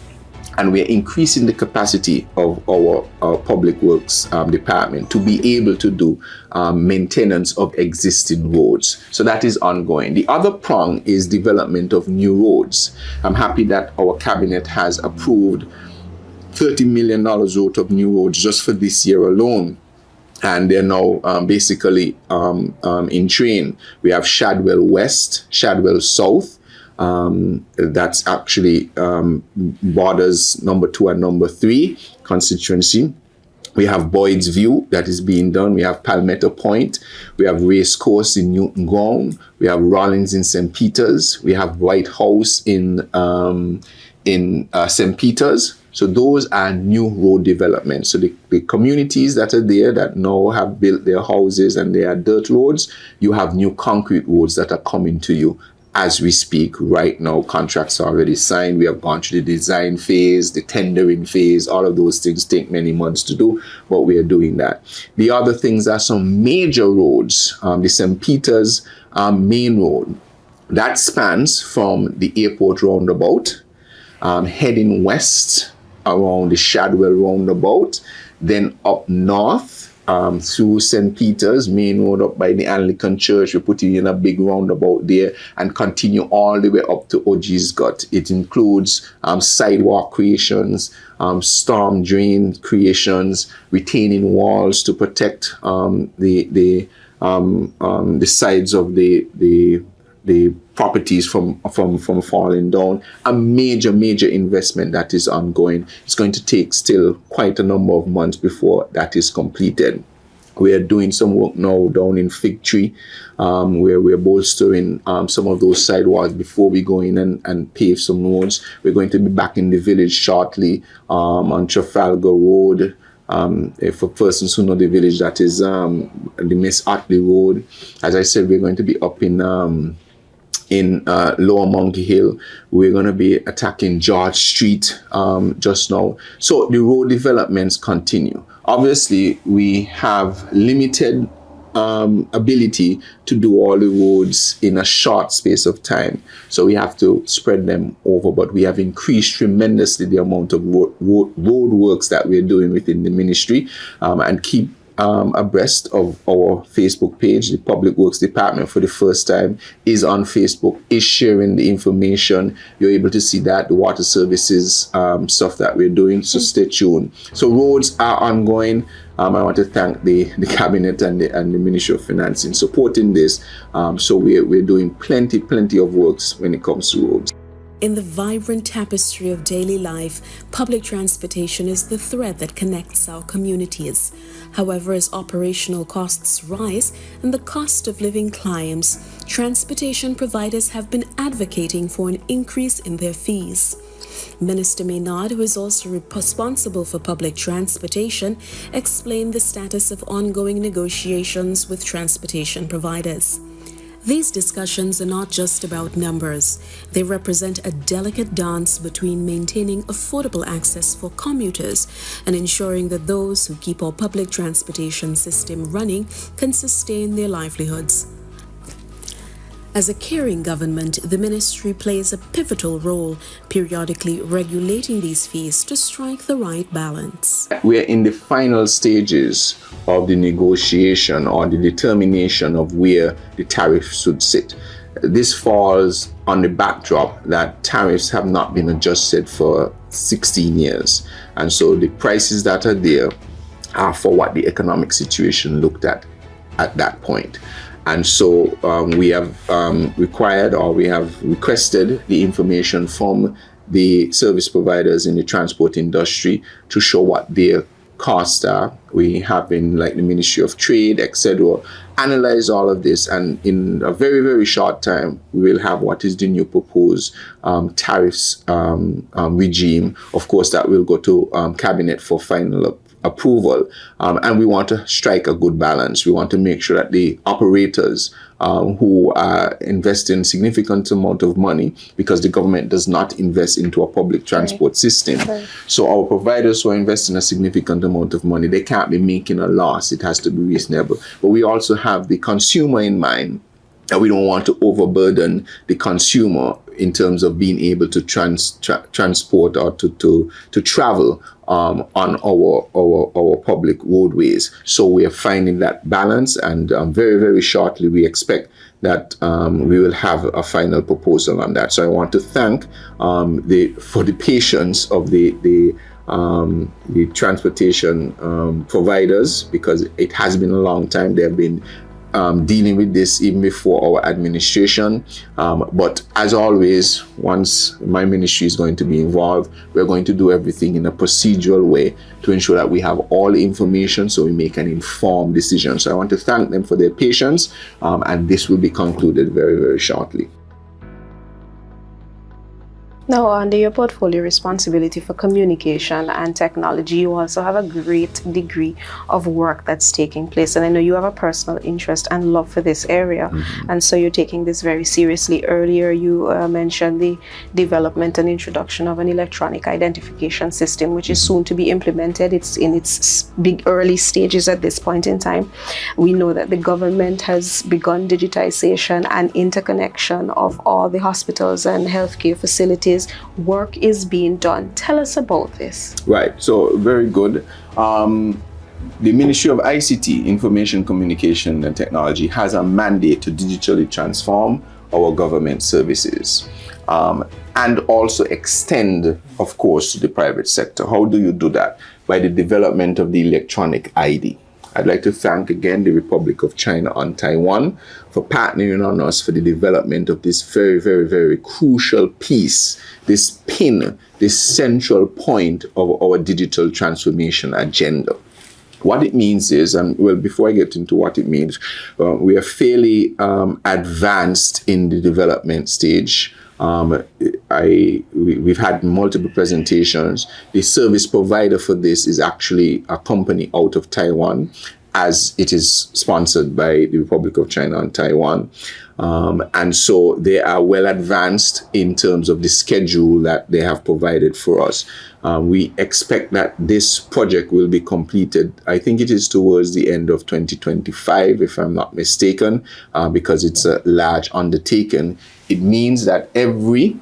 And we're increasing the capacity of our public works department to be able to do maintenance of existing roads. So that is ongoing. The other prong is development of new roads. I'm happy that our cabinet has approved $30 million worth of new roads just for this year alone. And they're now basically in train. We have Shadwell West, Shadwell South. That's actually borders number 2 and number 3 constituency. We have Boyd's View that is being done. We have Palmetto Point. We have Race Course in Newton Gong. We have Rollins in St. Peters. We have White House in St. Peters. So those are new road developments. So the communities that are there that now have built their houses and they are dirt roads, you have new concrete roads that are coming to you. As we speak right now, contracts are already signed. We have gone through the design phase, the tendering phase. All of those things take many months to do, but we are doing that. The other things are some major roads. The St. Peters main road. That spans from the airport roundabout, heading west around the Shadwell roundabout, then up north, through St. Peter's main road up by the Anglican Church. We're putting in a big roundabout there and continue all the way up to OG's Gut. It includes sidewalk creations, storm drain creations, retaining walls to protect the sides of the properties from falling down. A major investment that is ongoing. It's going to take still quite a number of months before that is completed. We are doing some work now down in Fig Tree, where we're bolstering some of those sidewalks before we go in and pave some roads. We're going to be back in the village shortly on Trafalgar Road. For persons who know the village, that is the Miss Otley Road. As I said, we're going to be up in Lower Monkey Hill. We're going to be attacking George Street just now. So the road developments continue. Obviously, we have limited ability to do all the roads in a short space of time. So we have to spread them over, but we have increased tremendously the amount of road works that we're doing within the ministry, and keep abreast of our Facebook page. The Public Works Department for the first time is on Facebook, is sharing the information. You're able to see that, the water services stuff that we're doing, so stay tuned. So roads are ongoing. I want to thank the Cabinet and the Ministry of Finance in supporting this. So we're doing plenty of works when it comes to roads. In the vibrant tapestry of daily life, public transportation is the thread that connects our communities. However, as operational costs rise and the cost of living climbs, transportation providers have been advocating for an increase in their fees. Minister Maynard, who is also responsible for public transportation, explained the status of ongoing negotiations with transportation providers. These discussions are not just about numbers. They represent a delicate dance between maintaining affordable access for commuters and ensuring that those who keep our public transportation system running can sustain their livelihoods. As a caring government, the ministry plays a pivotal role, periodically regulating these fees to strike the right balance. We're in the final stages of the negotiation or the determination of where the tariffs should sit. This falls on the backdrop that tariffs have not been adjusted for 16 years. And so the prices that are there are for what the economic situation looked at that point. And so we have requested the information from the service providers in the transport industry to show what their costs are. We have been, like the Ministry of Trade, etc., analyze all of this, and in a very, very short time, we will have what is the new proposed tariffs regime. Of course, that will go to Cabinet for final approval, and we want to strike a good balance. We want to make sure that the operators who are investing significant amount of money, because the government does not invest into a public transport system. So our providers who are investing a significant amount of money, they can't be making a loss. It has to be reasonable. But we also have the consumer in mind, and we don't want to overburden the consumer in terms of being able to transport or to travel on our public roadways. So we are finding that balance, and very, very shortly we expect that we will have a final proposal on that. So I want to thank for the patience of the transportation providers, because it has been a long time. They have been dealing with this even before our administration. But as always, once my ministry is going to be involved, we're going to do everything in a procedural way to ensure that we have all the information so we make an informed decision. So I want to thank them for their patience, and this will be concluded very, very shortly. Now, under your portfolio responsibility for communication and technology, you also have a great degree of work that's taking place. And I know you have a personal interest and love for this area. Mm-hmm. And so you're taking this very seriously. Earlier, you mentioned the development and introduction of an electronic identification system, which is soon to be implemented. It's in its big early stages at this point in time. We know that the government has begun digitization and interconnection of all the hospitals and healthcare facilities. Work is being done. Tell us about this. Right. So very good. The Ministry of ICT, Information Communication and Technology, has a mandate to digitally transform our government services and also extend, of course, to the private sector. How do you do that? By the development of the electronic ID. I'd like to thank again the Republic of China and Taiwan for partnering on us for the development of this very, very, very crucial piece, this pin, this central point of our digital transformation agenda. What it means is, and well, before I get into what it means, we are fairly advanced in the development stage. We've had multiple presentations. The service provider for this is actually a company out of Taiwan, as it is sponsored by the Republic of China and Taiwan. And so they are well advanced in terms of the schedule that they have provided for us. We expect that this project will be completed, I think it is towards the end of 2025, if I'm not mistaken, because it's a large undertaking. It means that every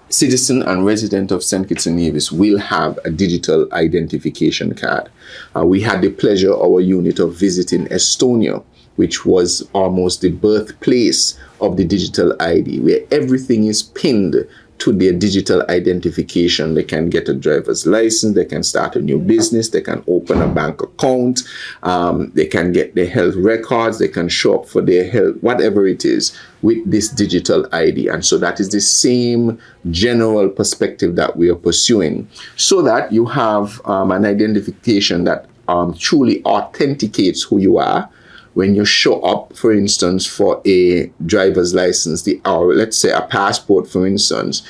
citizen and resident of St. Kitts and Nevis will have a digital identification card. We had the pleasure, our unit, of visiting Estonia, which was almost the birthplace of the digital ID, where everything is pinned to their digital identification. They can get a driver's license, they can start a new business, they can open a bank account, they can get their health records, they can show up for their health, whatever it is, with this digital ID. And so that is the same general perspective that we are pursuing, so that you have an identification that truly authenticates who you are. When you show up, for instance, for a driver's license, or let's say a passport, for instance,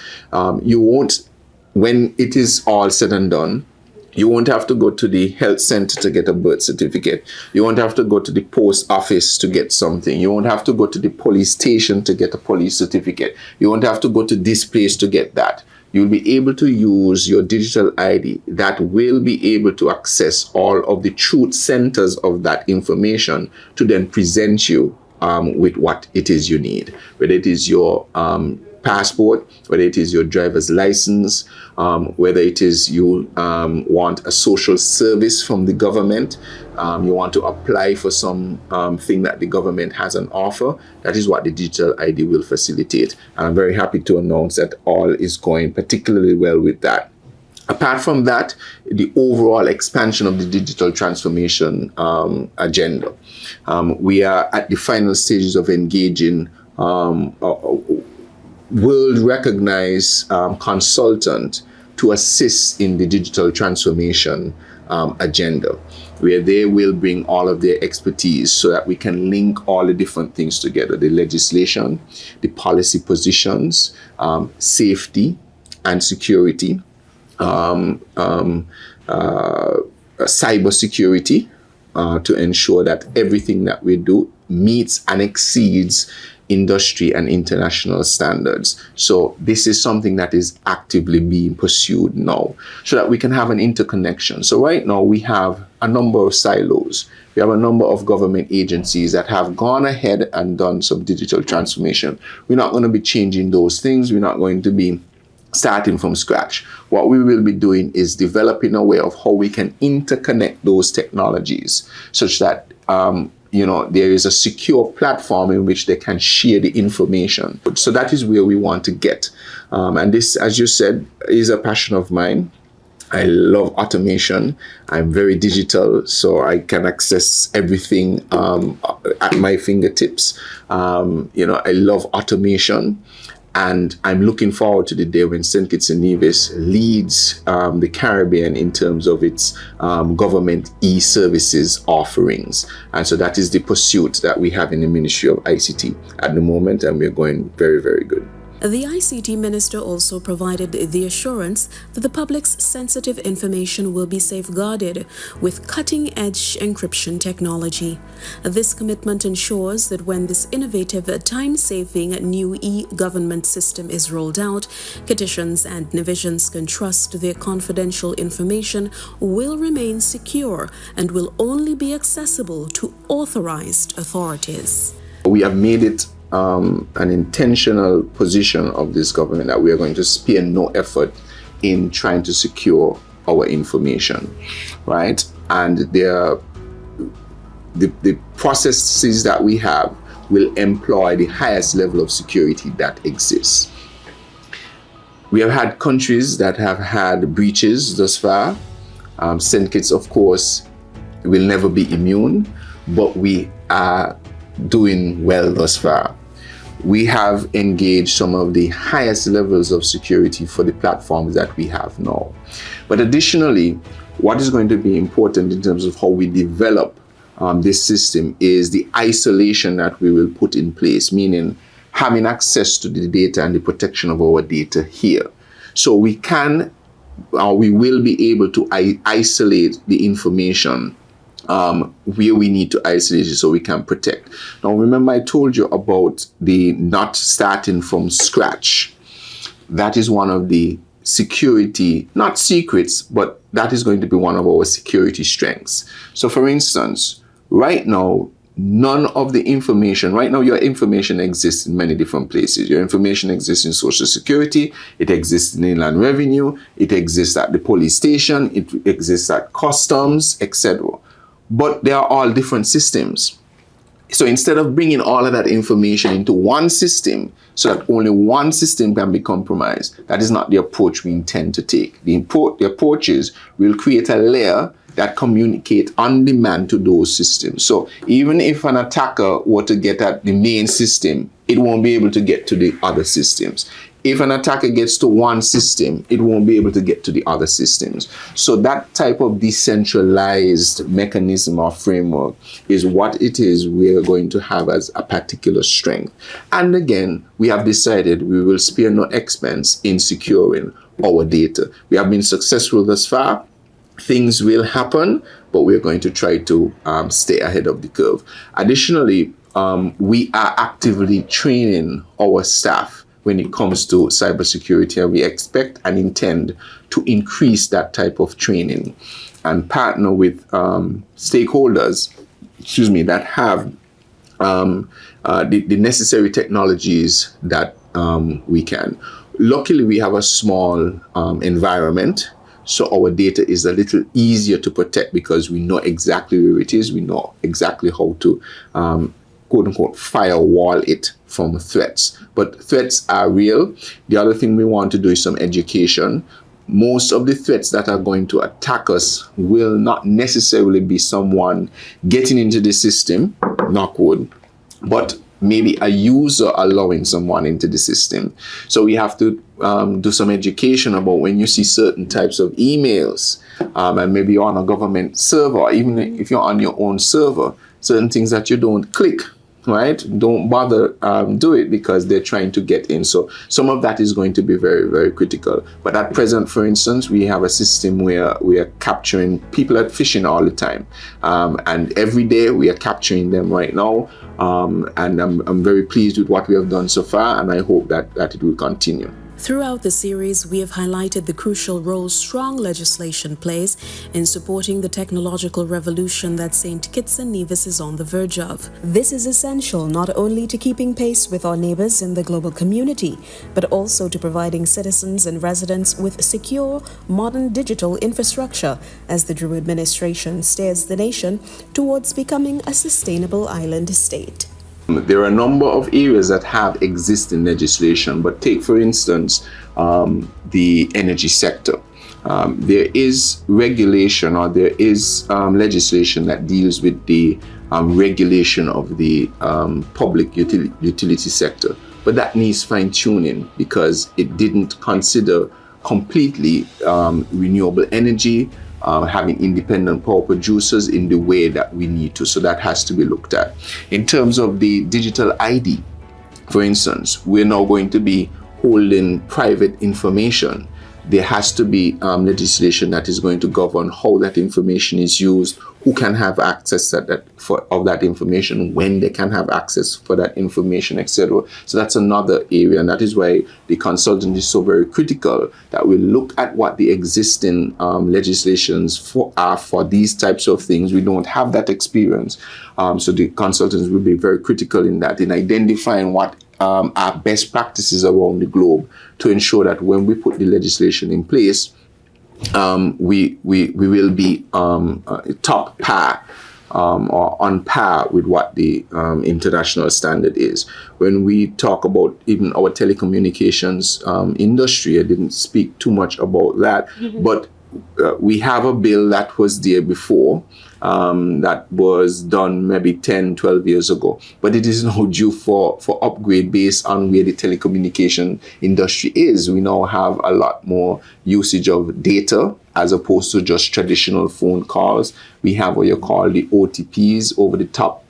you won't when it is all said and done, you won't have to go to the health center to get a birth certificate. You won't have to go to the post office to get something. You won't have to go to the police station to get a police certificate. You won't have to go to this place to get that. You'll be able to use your digital ID that will be able to access all of the truth centers of that information to then present you with what it is you need, whether it is your passport, whether it is your driver's license, whether it is you want a social service from the government, you want to apply for some thing that the government has on offer. That is what the digital ID will facilitate. And I'm very happy to announce that all is going particularly well with that. Apart from that, the overall expansion of the digital transformation agenda. We are at the final stages of engaging world-recognized consultant to assist in the digital transformation agenda, where they will bring all of their expertise so that we can link all the different things together, the legislation, the policy positions, safety and security, cyber security, to ensure that everything that we do meets and exceeds industry and international standards. So this is something that is actively being pursued now so that we can have an interconnection. So right now we have a number of silos. We have a number of government agencies that have gone ahead and done some digital transformation. We're not going to be changing those things. We're not going to be starting from scratch. What we will be doing is developing a way of how we can interconnect those technologies such that there is a secure platform in which they can share the information. So that is where we want to get. And this, as you said, is a passion of mine. I love automation. I'm very digital, so I can access everything at my fingertips. I love automation. And I'm looking forward to the day when St. Kitts and Nevis leads the Caribbean in terms of its government e-services offerings. And so that is the pursuit that we have in the Ministry of ICT at the moment, and we're going very, very good. The ICT Minister also provided the assurance that the public's sensitive information will be safeguarded with cutting-edge encryption technology. This commitment ensures that when this innovative, time-saving new e-government system is rolled out, Kittitians and Nevisians can trust their confidential information will remain secure and will only be accessible to authorized authorities. We have made it an intentional position of this government that we are going to spare no effort in trying to secure our information, right? And the processes that we have will employ the highest level of security that exists. We have had countries that have had breaches thus far. St. Kitts, of course, will never be immune, but we are doing well thus far. We have engaged some of the highest levels of security for the platforms that we have now. But additionally, what is going to be important in terms of how we develop this system is the isolation that we will put in place, meaning having access to the data and the protection of our data here. So we will be able to isolate the information where we need to isolate it so we can protect. Now, remember I told you about the not starting from scratch. That is one of the security, not secrets, but that is going to be one of our security strengths. So for instance, right now, none of the information, right now your information exists in many different places. Your information exists in Social Security, it exists in Inland Revenue, it exists at the police station, it exists at customs, etc. But they are all different systems. So instead of bringing all of that information into one system so that only one system can be compromised, that is not the approach we intend to take. The approach is we'll create a layer that communicate on demand to those systems. So even if an attacker were to get at the main system, it won't be able to get to the other systems. If an attacker gets to one system, it won't be able to get to the other systems. So that type of decentralized mechanism or framework is what it is we're going to have as a particular strength. And again, we have decided we will spare no expense in securing our data. We have been successful thus far. Things will happen, but we're going to try to stay ahead of the curve. Additionally, we are actively training our staff when it comes to cybersecurity, and we expect and intend to increase that type of training and partner with stakeholders, that have the necessary technologies that we can. Luckily, we have a small environment, so our data is a little easier to protect because we know exactly where it is. We know exactly how to quote unquote firewall it from threats. But threats are real. The other thing we want to do is some education. Most of the threats that are going to attack us will not necessarily be someone getting into the system, knock wood, but maybe a user allowing someone into the system. So we have to do some education about when you see certain types of emails, and maybe you're on a government server, or even if you're on your own server, certain things that you don't click, right? Don't bother do it because they're trying to get in. So some of that is going to be very, very critical. But at present, for instance, we have a system where we are capturing people at fishing all the time. And every day we are capturing them right now. And I'm very pleased with what we have done so far, and I hope that it will continue. Throughout the series, we have highlighted the crucial role strong legislation plays in supporting the technological revolution that St. Kitts and Nevis is on the verge of. This is essential not only to keeping pace with our neighbors in the global community, but also to providing citizens and residents with secure, modern digital infrastructure as the Drew administration steers the nation towards becoming a sustainable island state. There are a number of areas that have existing legislation, but take, for instance, the energy sector. There is regulation, or there is legislation that deals with the regulation of the public utility sector, but that needs fine-tuning because it didn't consider completely renewable energy, having independent power producers in the way that we need to. So that has to be looked at. In terms of the digital ID, for instance, we're now going to be holding private information. There has to be legislation that is going to govern how that information is used, who can have access to that information, when they can have access for that information, etc. So that's another area, and that is why the consultant is so very critical, that we look at what the existing legislations are for these types of things. We don't have that experience, so the consultants will be very critical in that, in identifying what are best practices around the globe to ensure that when we put the legislation in place, we will be top par or on par with what the international standard is. When we talk about even our telecommunications industry, I didn't speak too much about that, but we have a bill that was there before, that was done maybe 10, 12 years ago, but it is now due for upgrade based on where the telecommunication industry is. We now have a lot more usage of data as opposed to just traditional phone calls. We have what you call the OTPs, over the top,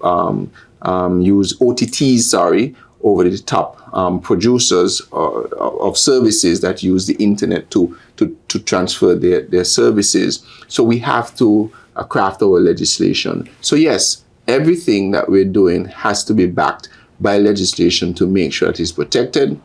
use OTTs, over the top producers of services that use the internet to transfer their services. So we have to craft our legislation. So yes, everything that we're doing has to be backed by legislation to make sure it is protected,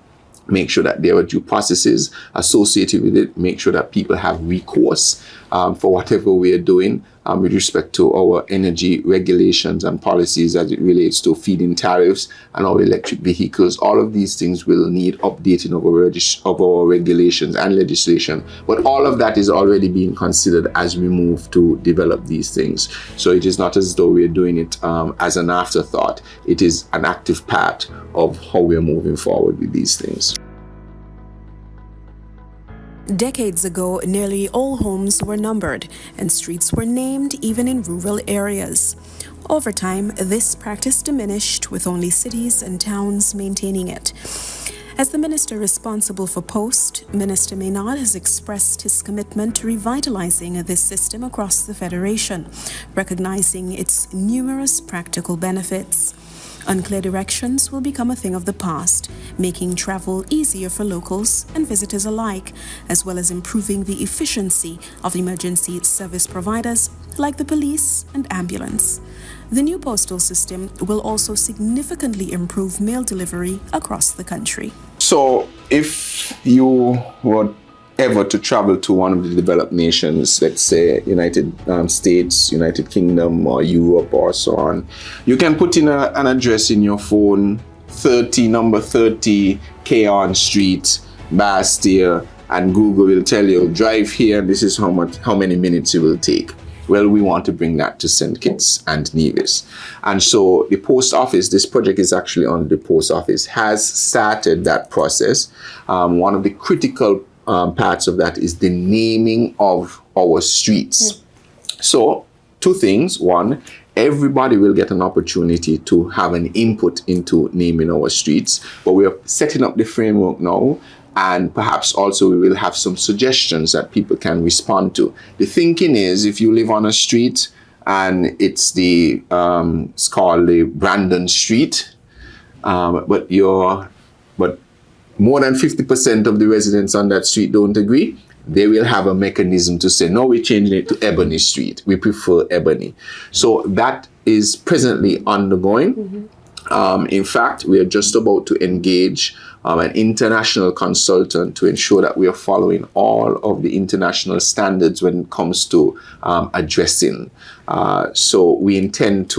make sure that there are due processes associated with it, make sure that people have recourse for whatever we are doing with respect to our energy regulations and policies as it relates to feed-in tariffs and our electric vehicles. All of these things will need updating of our regulations and legislation. But all of that is already being considered as we move to develop these things. So it is not as though we're doing it as an afterthought. It is an active part of how we're moving forward with these things. Decades ago, nearly all homes were numbered and streets were named even in rural areas. Over time, this practice diminished, with only cities and towns maintaining it. As the minister responsible for Post, Minister Maynard has expressed his commitment to revitalizing this system across the Federation, recognizing its numerous practical benefits. Unclear directions will become a thing of the past, making travel easier for locals and visitors alike, as well as improving the efficiency of emergency service providers like the police and ambulance. The new postal system will also significantly improve mail delivery across the country. So if you were ever to travel to one of the developed nations, let's say United States, United Kingdom, or Europe, or so on, you can put in an address in your phone, number 30 Keon Street, Bastille, and Google will tell you, drive here, this is how many minutes it will take. Well, we want to bring that to St. Kitts and Nevis. And so the post office, this project is actually on the post office, has started that process. One of the critical parts of that is the naming of our streets. So 2 things. One, everybody will get an opportunity to have an input into naming our streets, but we are setting up the framework now, and perhaps also we will have some suggestions that people can respond to. The thinking is, if you live on a street and it's called the Brandon Street, but more than 50% of the residents on that street don't agree, they will have a mechanism to say, no, we're changing it to Ebony Street. We prefer Ebony. So that is presently undergoing. In fact, we are just about to engage an international consultant to ensure that we are following all of the international standards when it comes to addressing. So we intend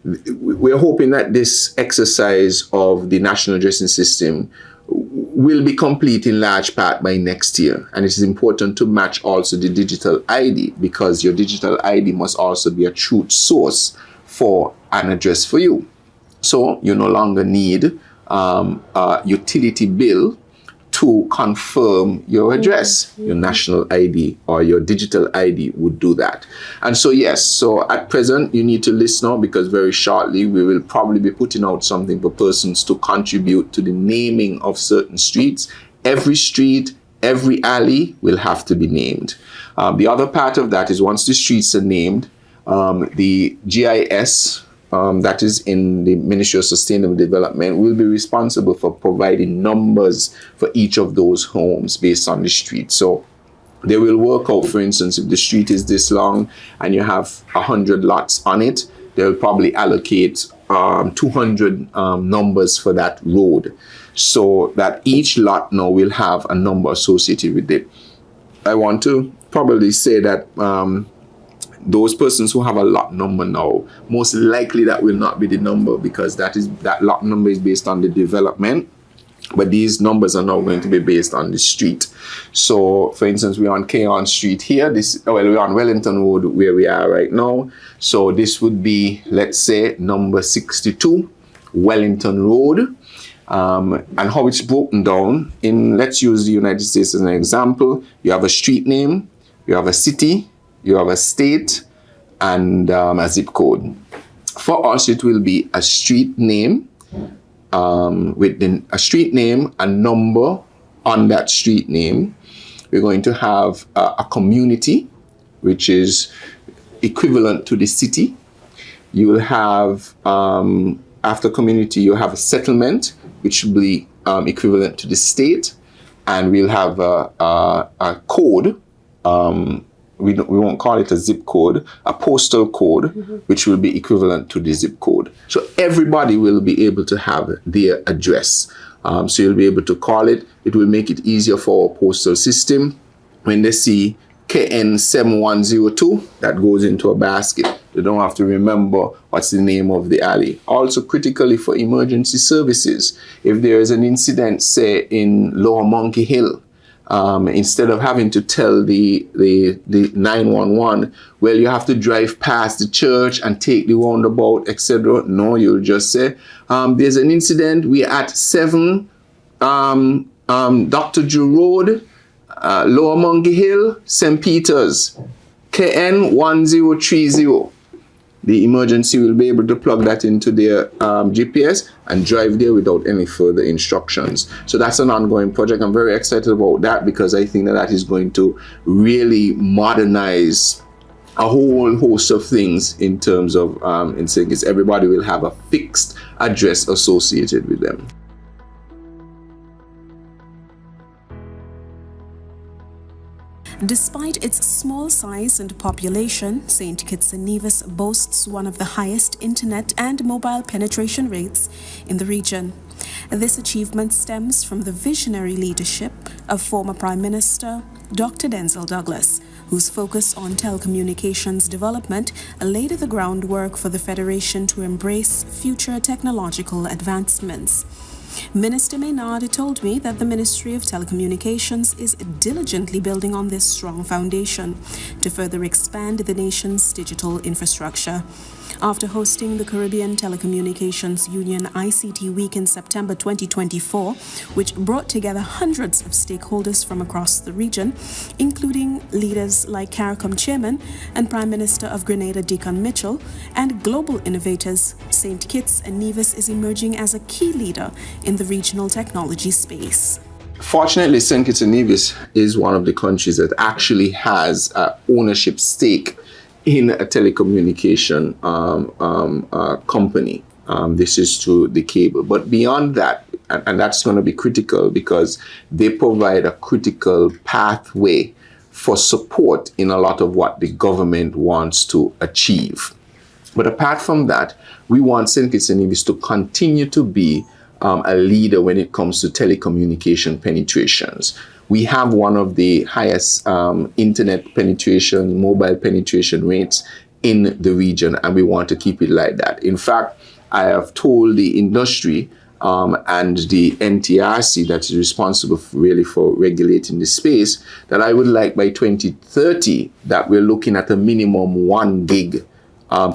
we're hoping that this exercise of the national addressing system will be complete in large part by next year. And it is important to match also the digital ID, because your digital ID must also be a truth source for an address for you. So you no longer need a utility bill to confirm your address. Your national ID or your digital ID would do that. And so yes, so at present you need to listen now, because very shortly we will probably be putting out something for persons to contribute to the naming of certain streets. Every street, every alley will have to be named. The other part of that is, once the streets are named, the GIS that is in the Ministry of Sustainable Development will be responsible for providing numbers for each of those homes based on the street. So they will work out, for instance, if the street is this long and you have 100 lots on it, they'll probably allocate 200 numbers for that road, so that each lot now will have a number associated with it. I want to probably say that those persons who have a lot number now, most likely that will not be the number, because that lot number is based on the development, but these numbers are now going to be based on the street. So for instance, we're on Keon Street here, we're on Wellington Road where we are right now. So this would be, let's say, number 62 Wellington Road. And how it's broken down let's use the United States as an example. You have a street name, you have a city, you have a state, and a zip code. For us, it will be a street name, a street name, a number on that street name. We're going to have a community, which is equivalent to the city. You will have, after community, you have a settlement, which will be equivalent to the state, and we'll have a code. We won't call it a zip code, a postal code, which will be equivalent to the zip code. So everybody will be able to have their address. So you'll be able to call it. It will make it easier for our postal system. When they see KN 7102, that goes into a basket. They don't have to remember what's the name of the alley. Also critically for emergency services, if there is an incident, say in Lower Monkey Hill, instead of having to tell the 911, well, you have to drive past the church and take the roundabout, etc. No, you'll just say, there's an incident. We're at 7 Dr. Drew Road, Lower Monkey Hill, St. Peter's, KN 1030. The emergency will be able to plug that into their GPS and drive there without any further instructions. So that's an ongoing project. I'm very excited about that, because I think that is going to really modernize a whole host of things in terms of in St. Kitts. Everybody will have a fixed address associated with them. Despite its small size and population, St. Kitts and Nevis boasts one of the highest internet and mobile penetration rates in the region. This achievement stems from the visionary leadership of former Prime Minister Dr. Denzil Douglas, whose focus on telecommunications development laid the groundwork for the Federation to embrace future technological advancements. Minister Maynard told me that the Ministry of Telecommunications is diligently building on this strong foundation to further expand the nation's digital infrastructure. After hosting the Caribbean Telecommunications Union ICT Week in September 2024, which brought together hundreds of stakeholders from across the region, including leaders like CARICOM Chairman and Prime Minister of Grenada Deacon Mitchell, and global innovators, St. Kitts and Nevis is emerging as a key leader in the regional technology space. Fortunately, St. Kitts and Nevis is one of the countries that actually has ownership stake in a telecommunication company. This is through the cable. But beyond that, and that's going to be critical because they provide a critical pathway for support in a lot of what the government wants to achieve. But apart from that, we want St. Kitts and Nevis to continue to be a leader when it comes to telecommunication penetrations. We have one of the highest internet penetration, mobile penetration rates in the region, and we want to keep it like that. In fact, I have told the industry and the NTRC that is responsible for regulating the space that I would like by 2030 that we're looking at a minimum 1 gig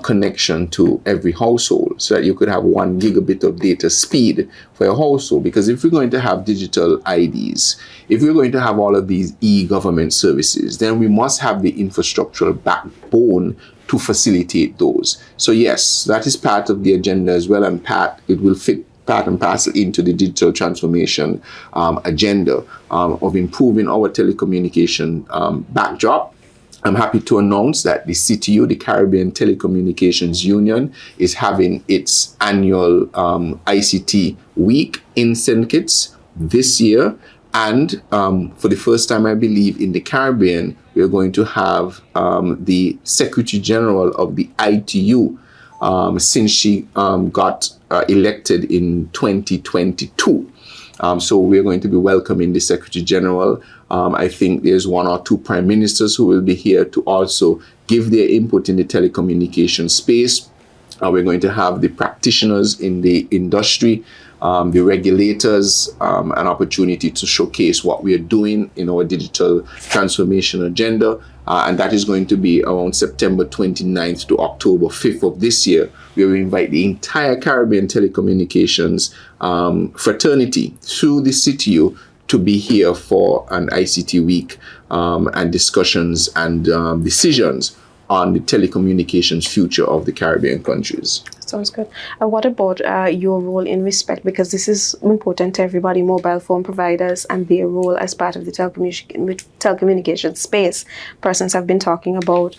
connection to every household, so that you could have 1 gigabit of data speed for your household. Because if we're going to have digital IDs, if we're going to have all of these e-government services, then we must have the infrastructural backbone to facilitate those. So yes, that is part of the agenda as well, and it will fit part and parcel into the digital transformation agenda of improving our telecommunication backdrop. I'm happy to announce that the CTU, the Caribbean Telecommunications Union, is having its annual ICT week in St. Kitts this year. And for the first time, I believe, in the Caribbean, we are going to have the Secretary General of the ITU since she got elected in 2022. So we're going to be welcoming the Secretary General. I think there's 1 or 2 prime ministers who will be here to also give their input in the telecommunication space. We're going to have the practitioners in the industry, the regulators, an opportunity to showcase what we are doing in our digital transformation agenda. And that is going to be around September 29th to October 5th of this year, where we invite the entire Caribbean telecommunications fraternity through the CTU to be here for an ICT week and discussions and decisions on the telecommunications future of the Caribbean countries. Sounds good. What about your role in respect, because this is important to everybody, mobile phone providers and their role as part of the telecommunication space. Persons have been talking about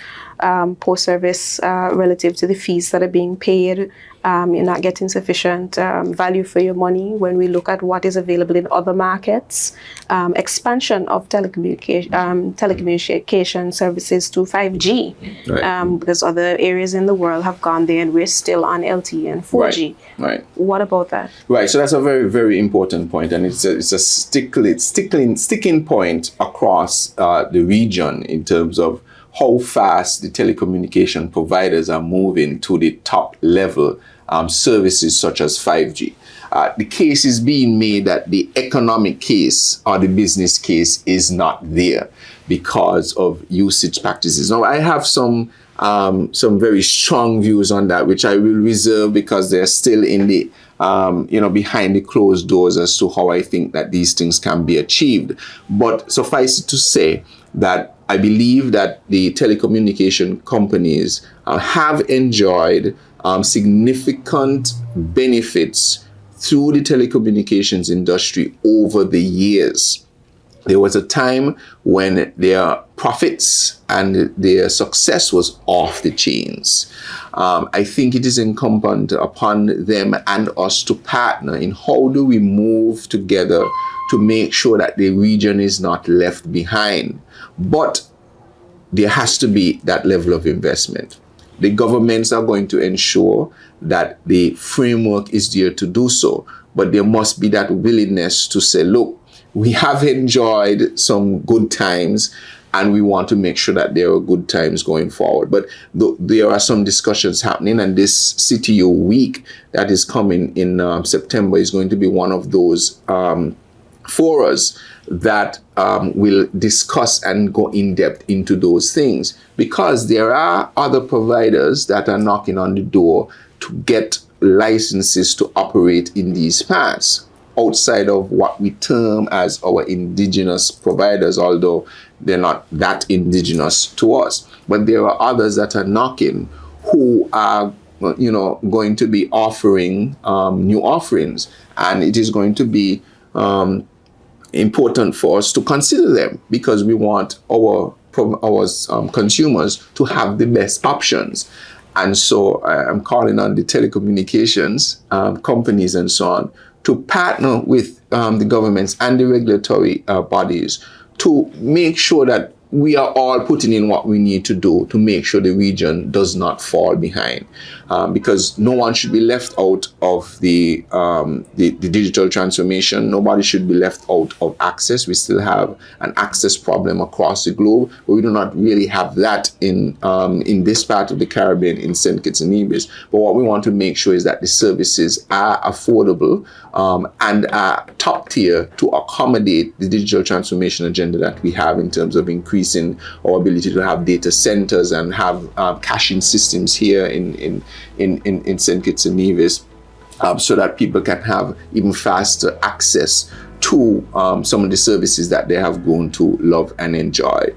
poor service relative to the fees that are being paid. You're not getting sufficient value for your money when we look at what is available in other markets. Expansion of telecommunication services to 5G, right. Because other areas in the world have gone there and we're still on LTE and 4G. Right. What about that? Right. So that's a very, very important point, and it's a sticking point across the region in terms of how fast the telecommunication providers are moving to the top level services such as 5G. The case is being made that the economic case or the business case is not there because of usage practices. Now, I have some very strong views on that, which I will reserve because they're still in the behind the closed doors as to how I think that these things can be achieved. But suffice it to say that I believe that the telecommunication companies have enjoyed significant benefits through the telecommunications industry over the years. There was a time when their profits and their success was off the chains. I think it is incumbent upon them and us to partner in how do we move together to make sure that the region is not left behind. But there has to be that level of investment. The governments are going to ensure that the framework is there to do so, but there must be that willingness to say, look, we have enjoyed some good times and we want to make sure that there are good times going forward. But there are some discussions happening, and this CTO week that is coming in September is going to be one of those forums that will discuss and go in depth into those things, because there are other providers that are knocking on the door to get licenses to operate in these parts outside of what we term as our indigenous providers, although they're not that indigenous to us. But there are others that are knocking who are, going to be offering new offerings, and it is going to be important for us to consider them, because we want our consumers to have the best options. And so I'm calling on the telecommunications companies and so on to partner with the governments and the regulatory bodies to make sure that we are all putting in what we need to do to make sure the region does not fall behind, because no one should be left out of the digital transformation. Nobody should be left out of access. We still have an access problem across the globe, but we do not really have that in this part of the Caribbean, in St. Kitts and Nevis. But what we want to make sure is that the services are affordable and are top tier to accommodate the digital transformation agenda that we have in terms of increasing our ability to have data centers and have caching systems here in St. Kitts and Nevis, so that people can have even faster access to some of the services that they have grown to love and enjoy.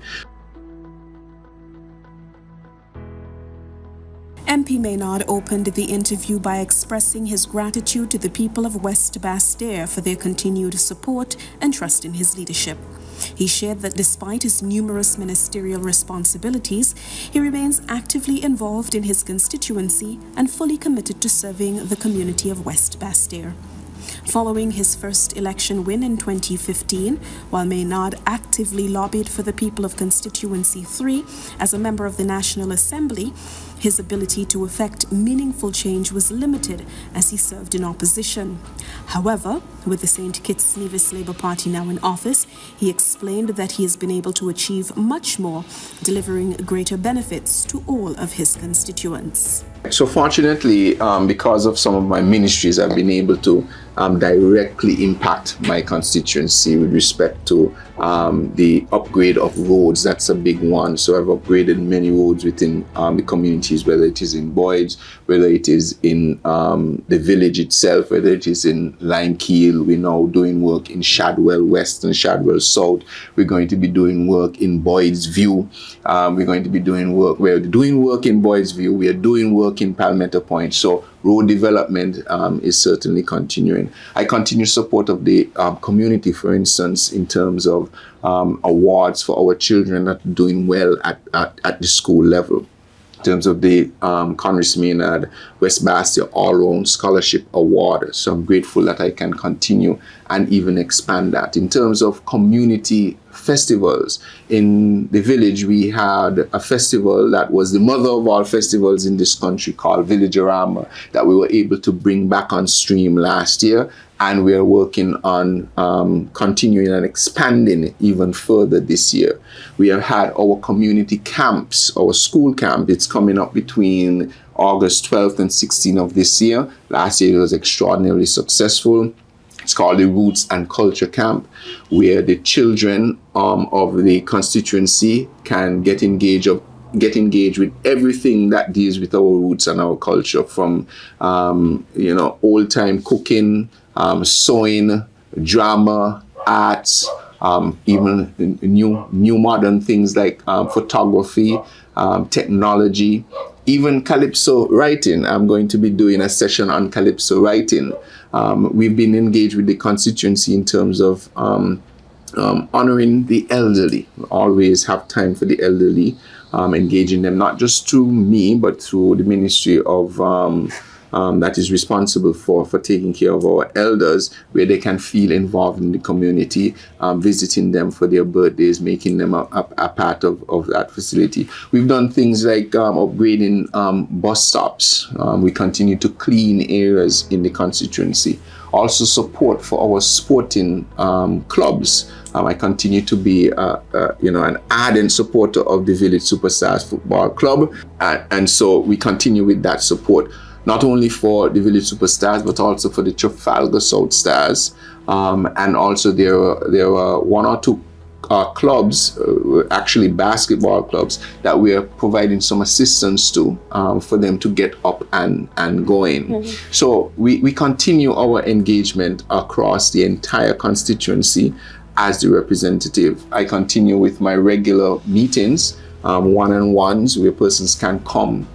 MP Maynard opened the interview by expressing his gratitude to the people of West Bastère for their continued support and trust in his leadership. He shared that despite his numerous ministerial responsibilities, he remains actively involved in his constituency and fully committed to serving the community of West Bastère. Following his first election win in 2015, while Maynard actively lobbied for the people of Constituency 3 as a member of the National Assembly, his ability to effect meaningful change was limited as he served in opposition. However, with the St. Kitts Nevis Labour Party now in office, he explained that he has been able to achieve much more, delivering greater benefits to all of his constituents. So fortunately, because of some of my ministries, I've been able to directly impact my constituency with respect to the upgrade of roads. That's a big one. So I've upgraded many roads within the communities, whether it is in Boyds, whether it is in the village itself, whether it is in Limekeel. We're now doing work in Shadwell West and Shadwell South. We're going to be doing work in Boyds View. We're going to be doing work. We're doing work in Boyds View. We are doing work in Palmetto Point. So road development is certainly continuing. I continue support of the community, for instance, in terms of awards for our children that are doing well at the school level. In terms of the Konris Maynard West Bastère All-Round Scholarship Award. So I'm grateful that I can continue and even expand that. In terms of community festivals, in the village we had a festival that was the mother of all festivals in this country called Villagerama that we were able to bring back on stream last year. And we are working on continuing and expanding even further this year. We have had our community camps, our school camp. It's coming up between August 12th and 16th of this year. Last year it was extraordinarily successful. It's called the Roots and Culture Camp, where the children of the constituency can get engaged with everything that deals with our roots and our culture, from old-time cooking, sewing, drama, arts, even new modern things like photography, technology, even calypso writing. I'm going to be doing a session on calypso writing. We've been engaged with the constituency in terms of honoring the elderly. We always have time for the elderly, engaging them not just through me, but through the ministry of that is responsible for taking care of our elders, where they can feel involved in the community, visiting them for their birthdays, making them a part of that facility. We've done things like upgrading bus stops. We continue to clean areas in the constituency. Also support for our sporting clubs. I continue to be, an ardent supporter of the Village Superstars Football Club, and so we continue with that support, not only for the Village Superstars, but also for the Trafalgar South Stars, and also there were one or two clubs, actually basketball clubs, that we are providing some assistance to for them to get up and going. Mm-hmm. So we continue our engagement across the entire constituency as the representative. I continue with my regular meetings, one-on-ones, where persons can come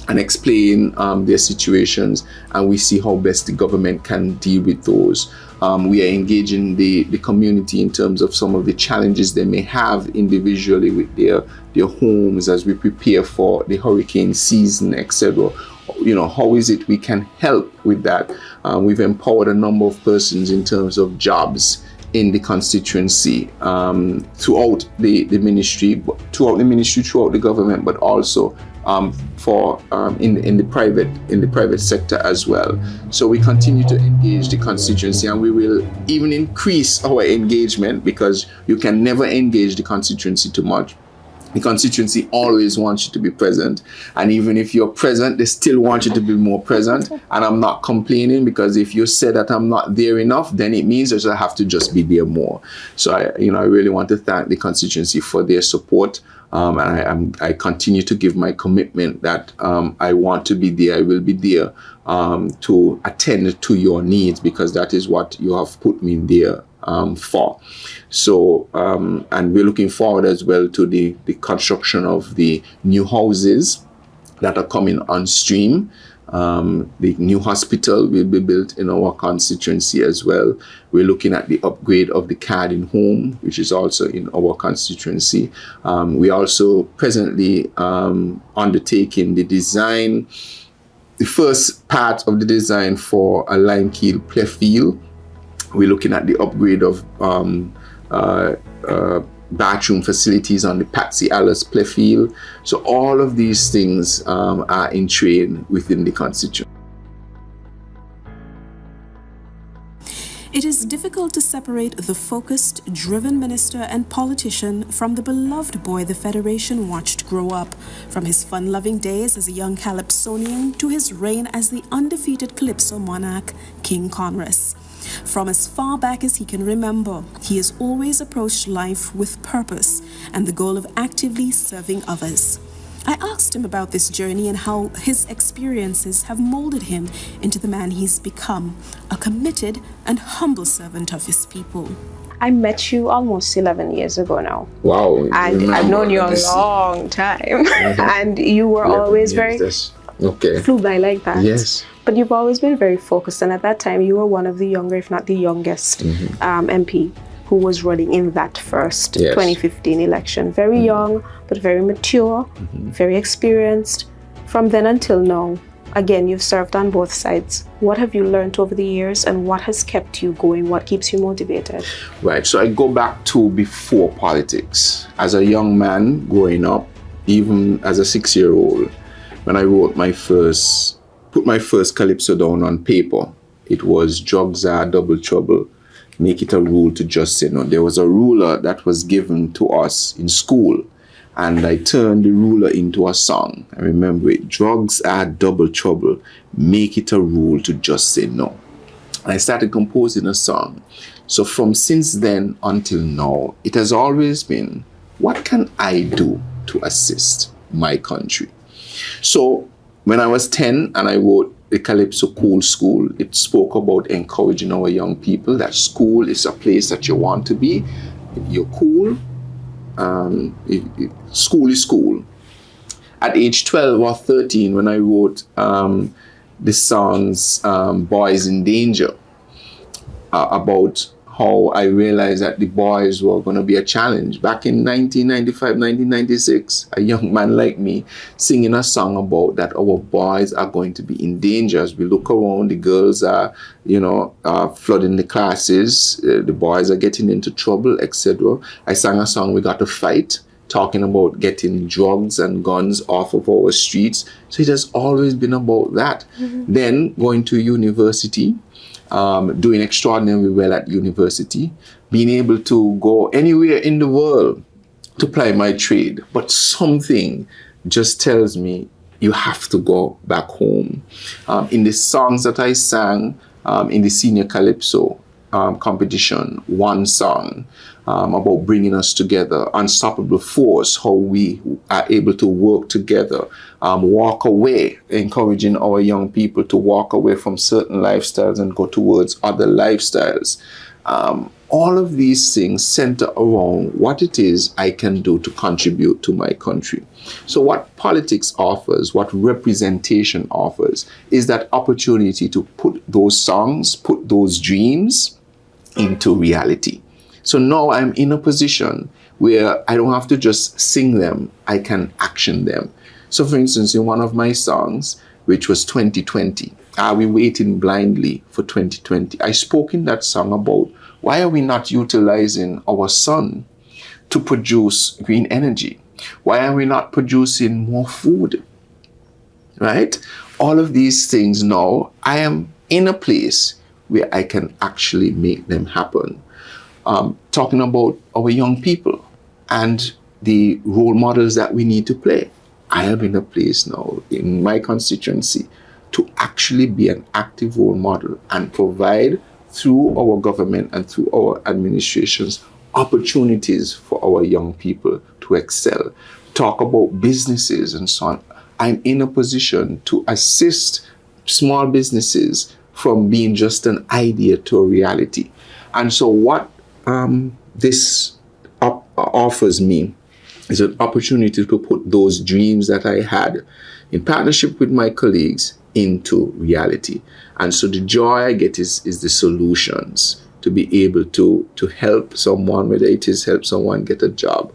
and explain their situations, and we see how best the government can deal with those. We are engaging the community in terms of some of the challenges they may have individually with their homes as we prepare for the hurricane season, etc. How is it we can help with that? We've empowered a number of persons in terms of jobs in the constituency, throughout the ministry, throughout the government, but also in the private sector as well. So we continue to engage the constituency, and we will even increase our engagement, because you can never engage the constituency too much. The constituency always wants you to be present, and even if you're present, they still want you to be more present. And I'm not complaining, because if you say that I'm not there enough, then it means that I have to just be there more. So I really want to thank the constituency for their support, and I continue to give my commitment that I want to be there. I will be there to attend to your needs, because that is what you have put me there for. So, and we're looking forward as well to the construction of the new houses that are coming on stream. The new hospital will be built in our constituency as well. We're looking at the upgrade of the Carding home, which is also in our constituency. We also presently undertaking the design, the first part of the design for a Limekeel playfield. We're looking at the upgrade of bathroom facilities on the Patsy Alice playfield. So all of these things are in train within the constituency. It is difficult to separate the focused, driven minister and politician from the beloved boy the Federation watched grow up, from his fun-loving days as a young Calypsonian to his reign as the undefeated Calypso monarch, King Konris. From as far back as he can remember, he has always approached life with purpose and the goal of actively serving others. I asked him about this journey and how his experiences have molded him into the man he's become, a committed and humble servant of his people. I met you almost 11 years ago now. Wow. And I've known you a long time. Mm-hmm. And you were always very... Okay. Flew by like that. Yes. But you've always been very focused, and at that time you were one of the younger, if not the youngest, MP who was running in that first 2015 election. Very young, but very mature, very experienced. From then until now, again, you've served on both sides. What have you learned over the years, and what has kept you going? What keeps you motivated? Right, so I go back to before politics. As a young man growing up, even as a 6-year-old, when I put my first calypso down on paper, it was drugs are double trouble. Make it a rule to just say no. There was a ruler that was given to us in school, and I turned the ruler into a song. I remember it. Drugs are double trouble. Make it a rule to just say no. I started composing a song. So from since then until now, it has always been, what can I do to assist my country? So when I was 10 and I wrote the Calypso Cool School, it spoke about encouraging our young people that school is a place that you want to be. You're cool. School is school. At age 12 or 13, when I wrote the songs Boys in Danger, about how I realized that the boys were going to be a challenge. Back in 1995, 1996, a young man like me singing a song about that our boys are going to be in danger. As we look around, the girls are, flooding the classes, the boys are getting into trouble, etc. I sang a song, We Got to Fight, talking about getting drugs and guns off of our streets. So it has always been about that. Then going to university, doing extraordinarily well at university, being able to go anywhere in the world to ply my trade. But something just tells me you have to go back home. In the songs that I sang in the senior calypso competition, one song about bringing us together, unstoppable force, how we are able to work together, walk away, encouraging our young people to walk away from certain lifestyles and go towards other lifestyles. All of these things center around what it is I can do to contribute to my country. So what politics offers, what representation offers, is that opportunity to put those songs, put those dreams into reality. So now I'm in a position where I don't have to just sing them, I can action them. So for instance, in one of my songs, which was 2020, Are We Waiting Blindly for 2020? I spoke in that song about why are we not utilizing our sun to produce green energy? Why are we not producing more food? Right? All of these things now, I am in a place where I can actually make them happen. Talking about our young people and the role models that we need to play. I am in a place now in my constituency to actually be an active role model and provide through our government and through our administrations opportunities for our young people to excel. Talk about businesses and so on. I'm in a position to assist small businesses from being just an idea to a reality. And so what this offers me is an opportunity to put those dreams that I had in partnership with my colleagues into reality. And so the joy I get is the solutions, to be able to help someone, whether it is help someone get a job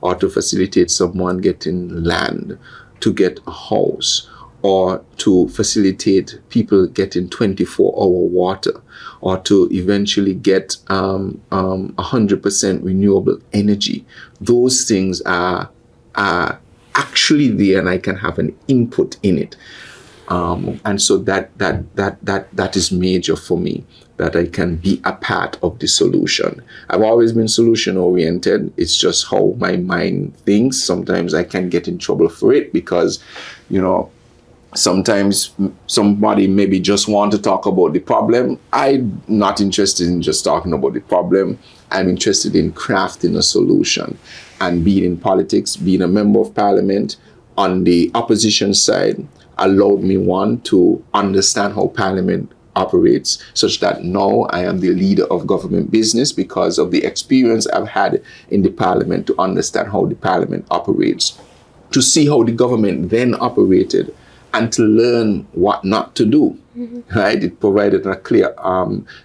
or to facilitate someone getting land, to get a house, or to facilitate people getting 24-hour water, or to eventually get 100% renewable energy. Those things are actually there, and I can have an input in it. And so that is major for me, that I can be a part of the solution. I've always been solution oriented. It's just how my mind thinks. Sometimes I can get in trouble for it because, sometimes somebody maybe just want to talk about the problem. I'm not interested in just talking about the problem. I'm interested in crafting a solution. And being in politics, being a member of parliament on the opposition side allowed me, one, to understand how parliament operates, such that now I am the leader of government business because of the experience I've had in the parliament to understand how the parliament operates, to see how the government then operated, and to learn what not to do, right? It provided a clear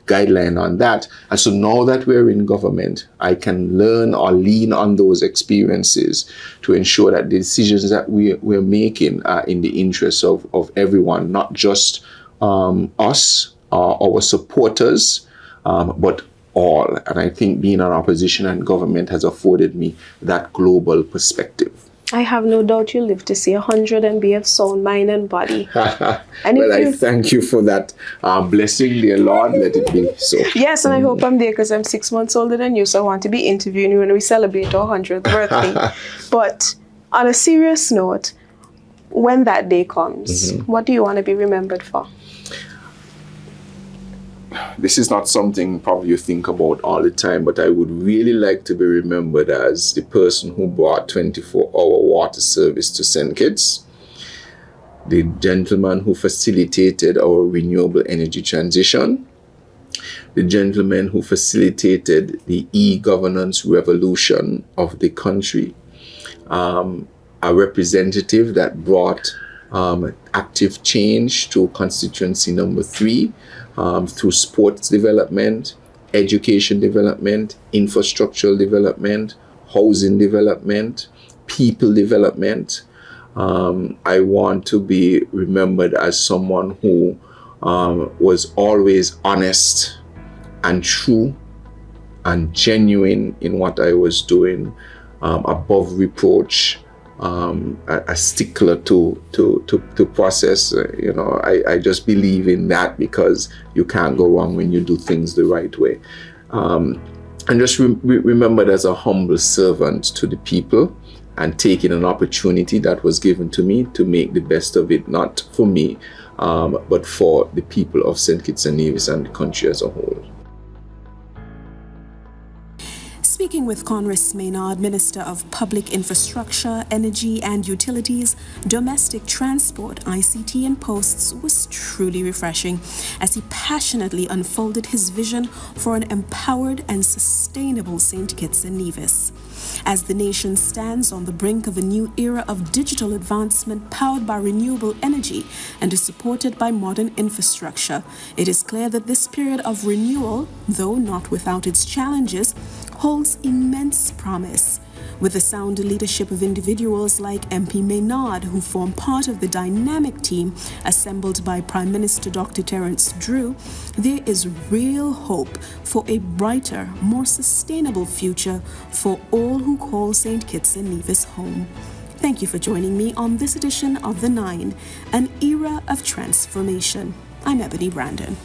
guideline on that. And so now that we're in government, I can learn or lean on those experiences to ensure that the decisions that we're making are in the interests of everyone, not just us, our supporters, but all. And I think being an opposition and government has afforded me that global perspective. I have no doubt you'll live to see 100 and be of sound mind and body. And well, I thank you for that blessing, dear Lord. Let it be so. Yes, and I hope I'm there because I'm 6 months older than you, so I want to be interviewing you when we celebrate our 100th birthday. But on a serious note, when that day comes, what do you want to be remembered for? This is not something probably you think about all the time, but I would really like to be remembered as the person who brought 24-hour water service to St. Kitts, the gentleman who facilitated our renewable energy transition, the gentleman who facilitated the e-governance revolution of the country, a representative that brought active change to constituency number 3, through sports development, education development, infrastructural development, housing development, people development. I want to be remembered as someone who was always honest and true and genuine in what I was doing, above reproach, a stickler to process. I just believe in that, because you can't go wrong when you do things the right way. And just remembered as a humble servant to the people, and taking an opportunity that was given to me to make the best of it, not for me, but for the people of St. Kitts and Nevis and the country as a whole. Speaking with Konris Maynard, Minister of Public Infrastructure, Energy and Utilities, Domestic Transport, ICT and Posts, was truly refreshing as he passionately unfolded his vision for an empowered and sustainable St. Kitts and Nevis. As the nation stands on the brink of a new era of digital advancement powered by renewable energy and is supported by modern infrastructure, it is clear that this period of renewal, though not without its challenges, holds immense promise. With the sound leadership of individuals like MP Maynard, who form part of the dynamic team assembled by Prime Minister Dr. Terence Drew, there is real hope for a brighter, more sustainable future for all who call St. Kitts and Nevis home. Thank you for joining me on this edition of The Nine, an era of transformation. I'm Ebony Brandon.